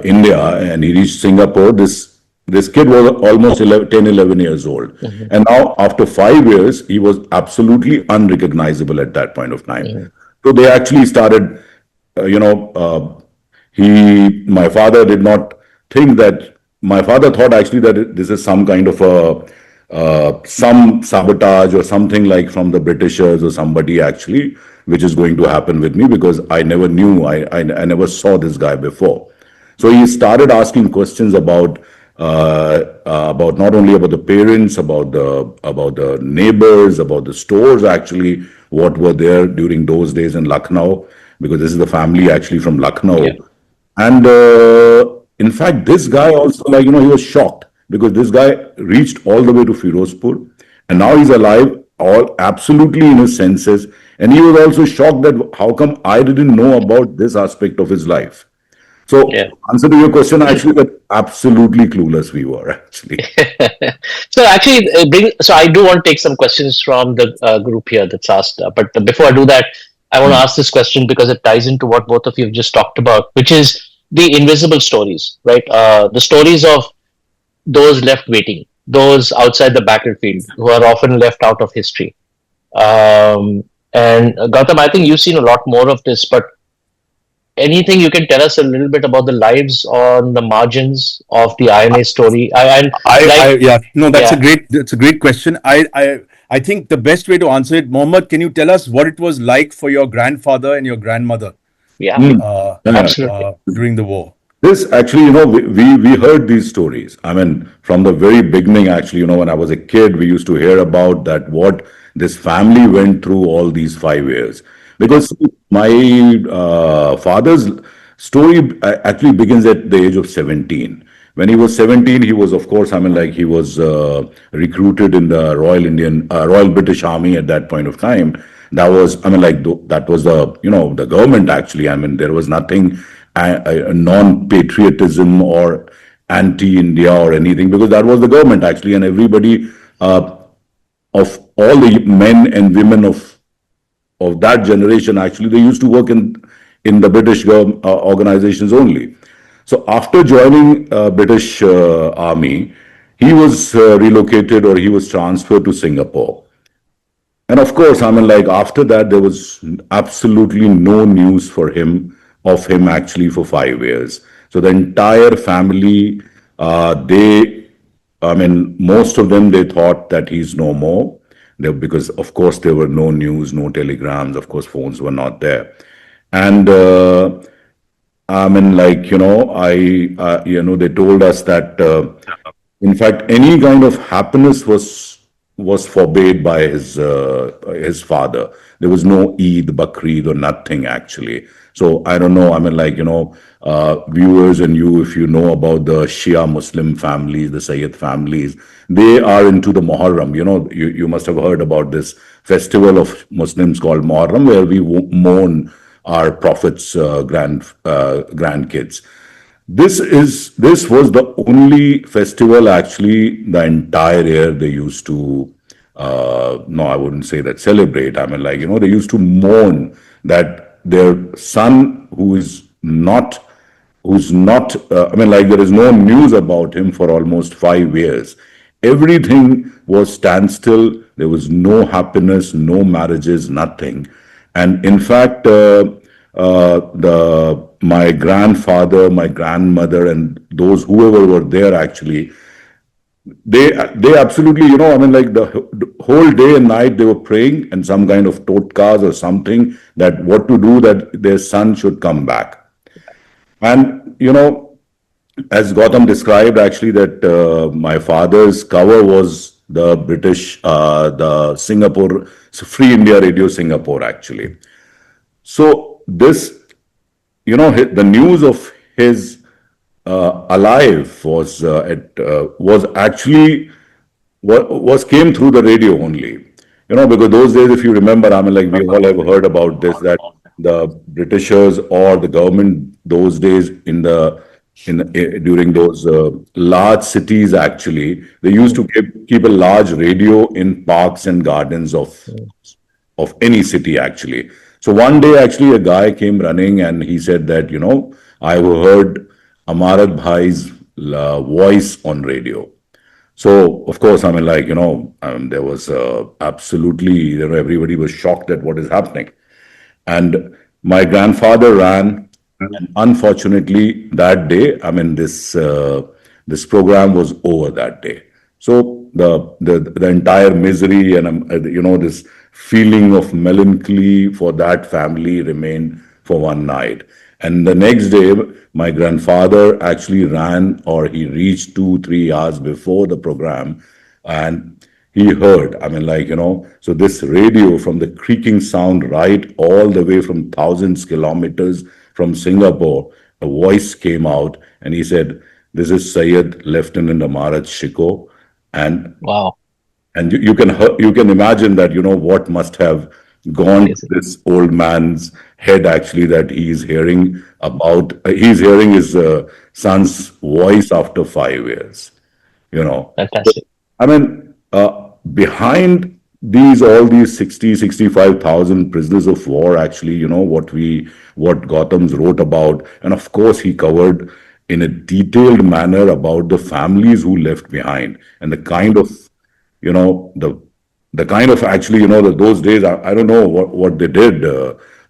India and he reached Singapore, this kid was almost 11 years old, Mhm, and now after 5 years, he was absolutely unrecognizable at that point of time. mhm. So they actually started, my father did not think that, my father thought actually that this is some kind of some sabotage or something like from the Britishers or somebody actually, which is going to happen with me, because I never knew, I never saw this guy before. So he started asking questions about not only about the parents, about the neighbors, about the stores actually, what were there during those days in Lucknow, because this is the family actually from Yeah. Lucknow. And in fact, this guy also, like, he was shocked because this guy reached all the way to Firozpur and now he's alive, all absolutely in his senses. And he was also shocked that how come I didn't know about this aspect of his life. So, Yeah. answer to your question, actually, that absolutely clueless we were, actually. So actually, so I do want to take some questions from the group here that's asked. But before I do that, I want to ask this question because it ties into what both of you have just talked about, which is the invisible stories, right? The stories of those left waiting, those outside the battlefield, who are often left out of history. And Gautam, I think you've seen a lot more of this, but anything you can tell us a little bit about the lives on the margins of the INA story? And like, Yeah, no, yeah, that's a great question. I think the best way to answer it, Mohammed, can you tell us what it was like for your grandfather and your grandmother yeah, Hmm. Yeah. absolutely. during the war? This actually, we heard these stories. I mean, from the very beginning, actually, when I was a kid, we used to hear about that what this family went through all these 5 years. Because my father's story actually begins at the age of 17. When he was 17, he was, of course, I mean, like he was recruited in the Royal British Army at that point of time. That was, I mean, like that was the government actually. I mean, there was nothing non-patriotism or anti-India or anything because that was the government actually, and everybody of all the men and women of that generation actually they used to work in the British organizations only. So after joining British Army, he was relocated or he was transferred to Singapore. And of course, I mean, like after that, there was absolutely no news for him of him actually for 5 years. So the entire family, I mean, most of them, they thought that he's no more. Because of course there were no news, no telegrams, of course phones were not there. And I mean, like, they told us that, in fact, any kind of happiness was forbade by his father. There was no Eid, Bakrid, or nothing actually. So I don't know. I mean, like, viewers and you, if you know about the Shia Muslim families, the Sayyid families, they are into the Muharram. You must have heard about this festival of Muslims called Muharram, where we mourn our Prophet's grandkids. This was the only festival actually the entire year they used to no, I wouldn't say that celebrate. I mean, like, they used to mourn that their son who's not I mean, like, there is no news about him for almost 5 years. Everything was standstill. There was no happiness, no marriages, nothing. And in fact, the my grandfather, my grandmother, and those whoever were there actually, they absolutely, I mean, like the whole day and night they were praying and some kind of totkas or something that what to do that their son should come back. And as Gautam described, actually, that my father's cover was the the Singapore, Free India Radio Singapore, actually. So this, the news of his alive was actually was came through the radio only. Because those days, if you remember, I mean, like we all have heard about this, that the Britishers or the government those days during those large cities, actually, they used to keep a large radio in parks and gardens of any city, actually. So one day, actually, a guy came running and he said that, I heard Amarat Bhai's voice on radio. So, of course, I mean, like, there was absolutely, everybody was shocked at what is happening. And my grandfather ran, and unfortunately, that day, I mean, this program was over that day. So the entire misery and this feeling of melancholy for that family remained for one night. And the next day, my grandfather actually ran, or he reached 2 3 hours before the program, and he heard, I mean, like, so this radio, from the creaking sound right all the way from thousands kilometers from Singapore, a voice came out and he said, "This is Syed Lieutenant Amarat Shikoh," and Wow. you can imagine that what must have gone to Amazing. this old man's head actually, that he's hearing about he's hearing his son's voice after 5 years. You know, Fantastic. I mean, behind all these 65,000 prisoners of war, actually, what Gautam's wrote about, and of course he covered in a detailed manner about the families who left behind and the kind of, the kind of actually, those days, I don't know what they did,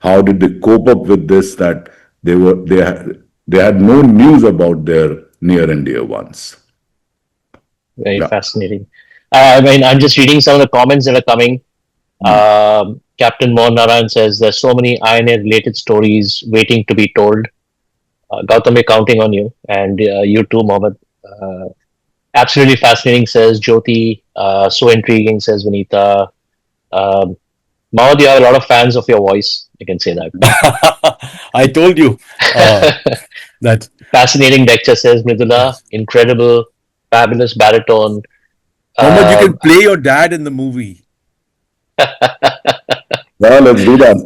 how did they cope up with this, that they had no news about their near and dear ones. Very Yeah. fascinating. I mean, I'm just reading some of the comments that are coming. Captain Mohan Narayan says there's so many INA related stories waiting to be told. Gautam, we're counting on you, and you too, Mohammad. Absolutely fascinating, says Jyoti. So intriguing, says Vinita. Mohammad, you have a lot of fans of your voice. I can say that. I told you that. Fascinating lecture, says Mridula. Incredible, fabulous baritone. Mohammed, you can play your dad in the movie. Well, let's do that.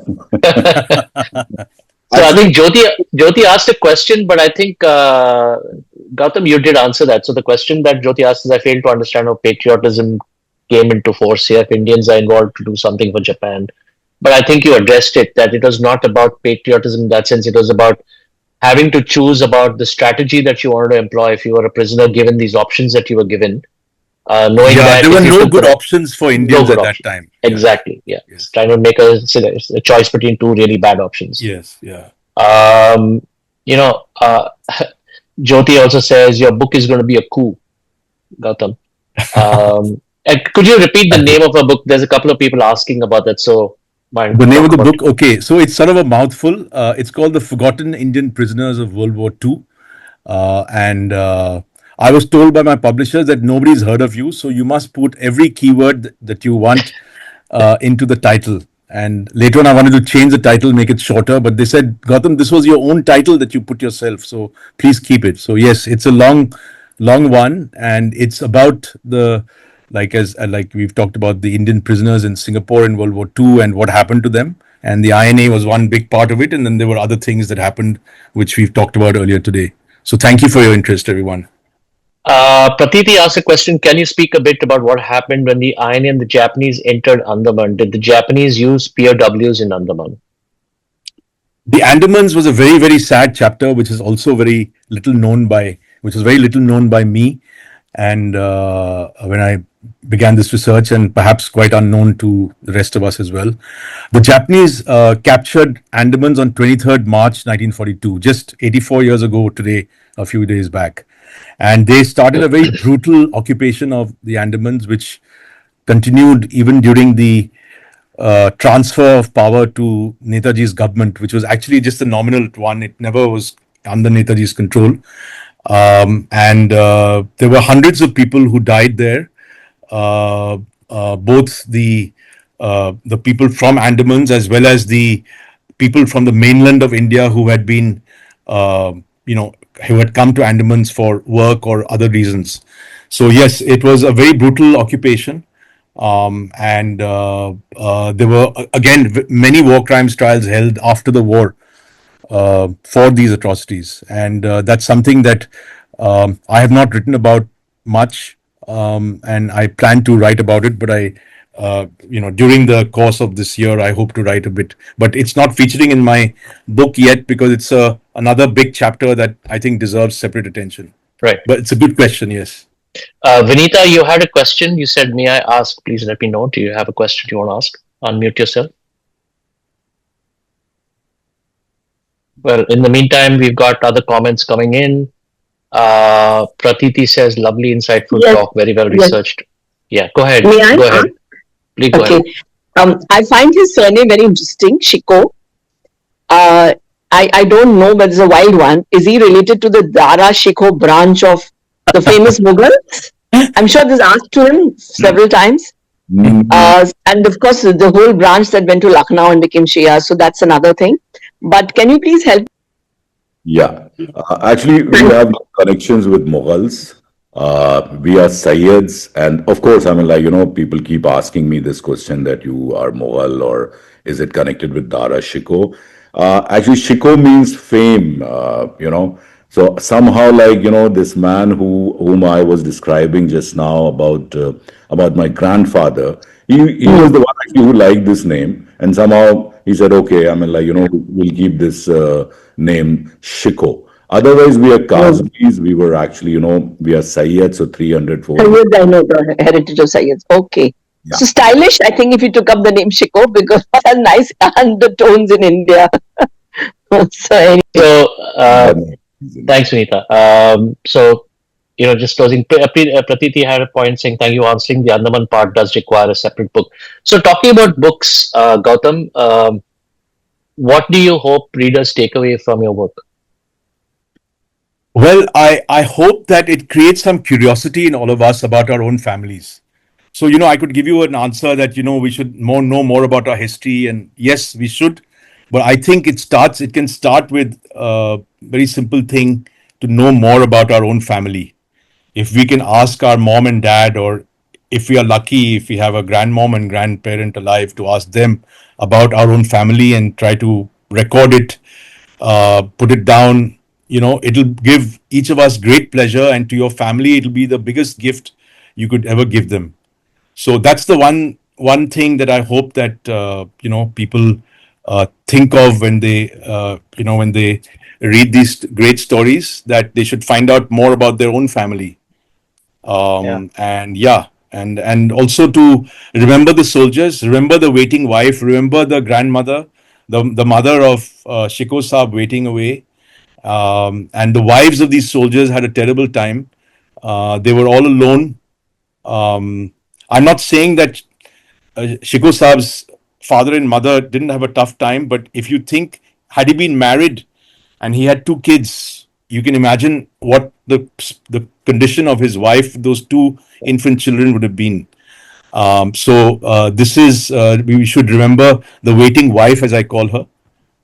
So I think Jyoti asked a question, but I think Gautam, you did answer that. So the question that Jyoti asked is, I failed to understand how patriotism came into force here if Indians are involved to do something for Japan. But I think you addressed it, that it was not about patriotism in that sense. It was about having to choose about the strategy that you wanted to employ if you were a prisoner, given these options that you were given. Knowing that there were if you no took good the- options for Indians good at that option. time. Exactly. Yeah. Yes. Trying to make a choice between two really bad options. Yes. Yeah. You know, Jyoti also says your book is going to be a coup, Gautam. And could you repeat the name of the book? There's a couple of people asking about that. So, mind The name of the talk about book, okay, so it's sort of a mouthful. It's called The Forgotten Indian Prisoners of World War II. And I was told by my publishers that nobody's heard of you, so you must put every keyword that you want into the title. And later on, I wanted to change the title, make it shorter, but they said, Gautam, this was your own title that you put yourself, so please keep it. So yes, it's a long one, and it's about the like we've talked about the Indian prisoners in Singapore in World War II and what happened to them. And the INA was one big part of it, and then there were other things that happened which we've talked about earlier today. So thank you for your interest, everyone. Pratiti asked a question. Can you speak a bit about what happened when the INA and the Japanese entered Andaman? Did the Japanese use POWs in Andaman? The Andamans was a very, very sad chapter, which is also very little known by me. And when I began this research, and perhaps quite unknown to the rest of us as well, the Japanese captured Andamans on 23rd March 1942, just 84 years ago today, a few days back. And they started a very brutal occupation of the Andamans, which continued even during the transfer of power to Netaji's government, which was actually just a nominal one. It never was under Netaji's control. And there were hundreds of people who died there. Both the people from Andamans as well as the people from the mainland of India who had been, who had come to Andamans for work or other reasons. So yes, it was a very brutal occupation. And there were again many war crimes trials held after the war for these atrocities, and that's something that I have not written about much, and I plan to write about it. But during the course of this year, I hope to write a bit. But it's not featuring in my book yet because it's another big chapter that I think deserves separate attention. Right. But it's a good question. Yes. Vinita, you had a question. You said, may I ask? Please let me know. Do you have a question you want to ask? Unmute yourself. Well, in the meantime, we've got other comments coming in. Pratiti says, lovely, insightful talk, very well researched. Yeah, go ahead. May I? Go ahead. Please go ahead. I find his surname very interesting, Shikoh. I don't know, but it's a wild one. Is he related to the Dara Shikoh branch of the famous Mughals? I'm sure this asked to him several times. And of course, the whole branch that went to Lucknow and became Shia. So that's another thing. But can you please help Yeah. Actually, we have no connections with Mughals. We are Sayyids. And of course, I mean, like, people keep asking me this question that you are Mughal or is it connected with Dara Shikoh? Actually, Shikoh means fame, So somehow, like, this man whom I was describing just now about my grandfather, he was the one actually who liked this name. And somehow he said, okay, I mean, like, we'll keep this name Shiko. Otherwise, we are Mm. Kazmis. We were actually, we are Sayyid, so 300, 400. Sayyid, I know the heritage of Sayyids. Okay. Yeah. So stylish, I think, if you took up the name Shiko, because it has nice undertones in India. So anyway. So, That thanks, Vinita. Just closing, Pratiti had a point saying, thank you answering. The Andaman part does require a separate book. So, talking about books, Gautam, what do you hope readers take away from your work? Well, I hope that it creates some curiosity in all of us about our own families. So, I could give you an answer that, we should know more about our history. And yes, we should. But I think it can start with a very simple thing to know more about our own family. If we can ask our mom and dad, or if we are lucky, if we have a grandmom and grandparent alive, to ask them about our own family and try to record it, put it down, it'll give each of us great pleasure. And to your family, it'll be the biggest gift you could ever give them. So that's the one thing that I hope that people think of when they read these great stories, that they should find out more about their own family. Yeah. And yeah, and also to remember the soldiers, remember the waiting wife, remember the grandmother, the mother of Shikoh Saab waiting away, and the wives of these soldiers had a terrible time. They were all alone. I'm not saying that Shikoh Saab's father and mother didn't have a tough time, but if you think, had he been married and he had two kids, you can imagine what the condition of his wife, those two infant children, would have been. This is we should remember the waiting wife, as I call her.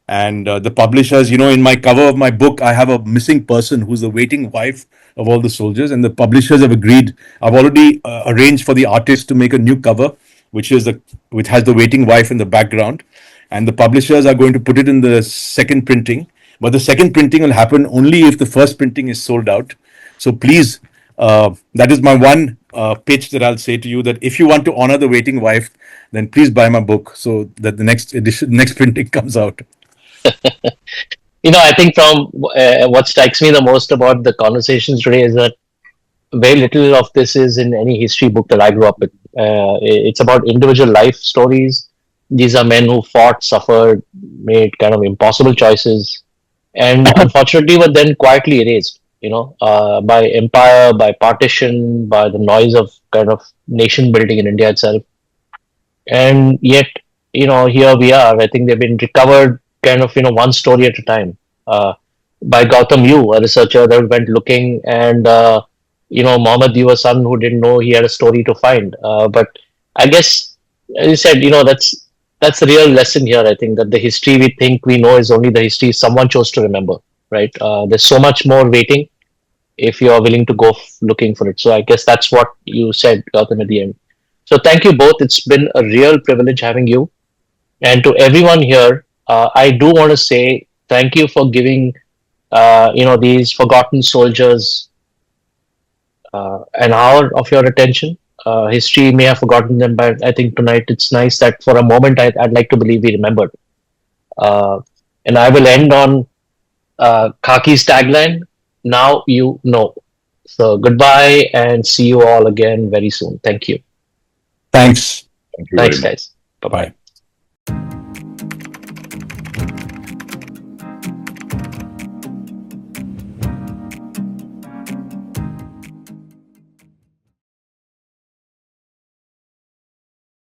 And the publishers, in my cover of my book, I have a missing person who's the waiting wife of all the soldiers, and the publishers have agreed. I've already arranged for the artist to make a new cover, which has the waiting wife in the background, and the publishers are going to put it in the second printing. But the second printing will happen only if the first printing is sold out. So please, that is my one pitch that I'll say to you, that if you want to honor the waiting wife, then please buy my book so that the next edition, next printing comes out. I think from what strikes me the most about the conversations today is that very little of this is in any history book that I grew up with. It's about individual life stories. These are men who fought, suffered, made kind of impossible choices, and unfortunately were then quietly erased, by empire, by partition, by the noise of kind of nation building in India itself. And yet, here we are. I think they've been recovered kind of, one story at a time. By Gautam, you, a researcher that went looking, and Mohammad, you, a son who didn't know he had a story to find. But I guess, as you said, that's the real lesson here. I think that the history we think we know is only the history someone chose to remember, right? There's so much more waiting if you're willing to go looking for it. So I guess that's what you said, Gautam, at the end. So thank you both. It's been a real privilege having you. And to everyone here, I do want to say thank you for giving, these forgotten soldiers an hour of your attention. History may have forgotten them, but I think tonight it's nice that for a moment I'd like to believe we remembered. And I will end on Khaki's tagline, now you know. So goodbye and see you all again very soon. Thank you. Thanks. Thank you very Thanks, much. guys. Bye bye. Bye.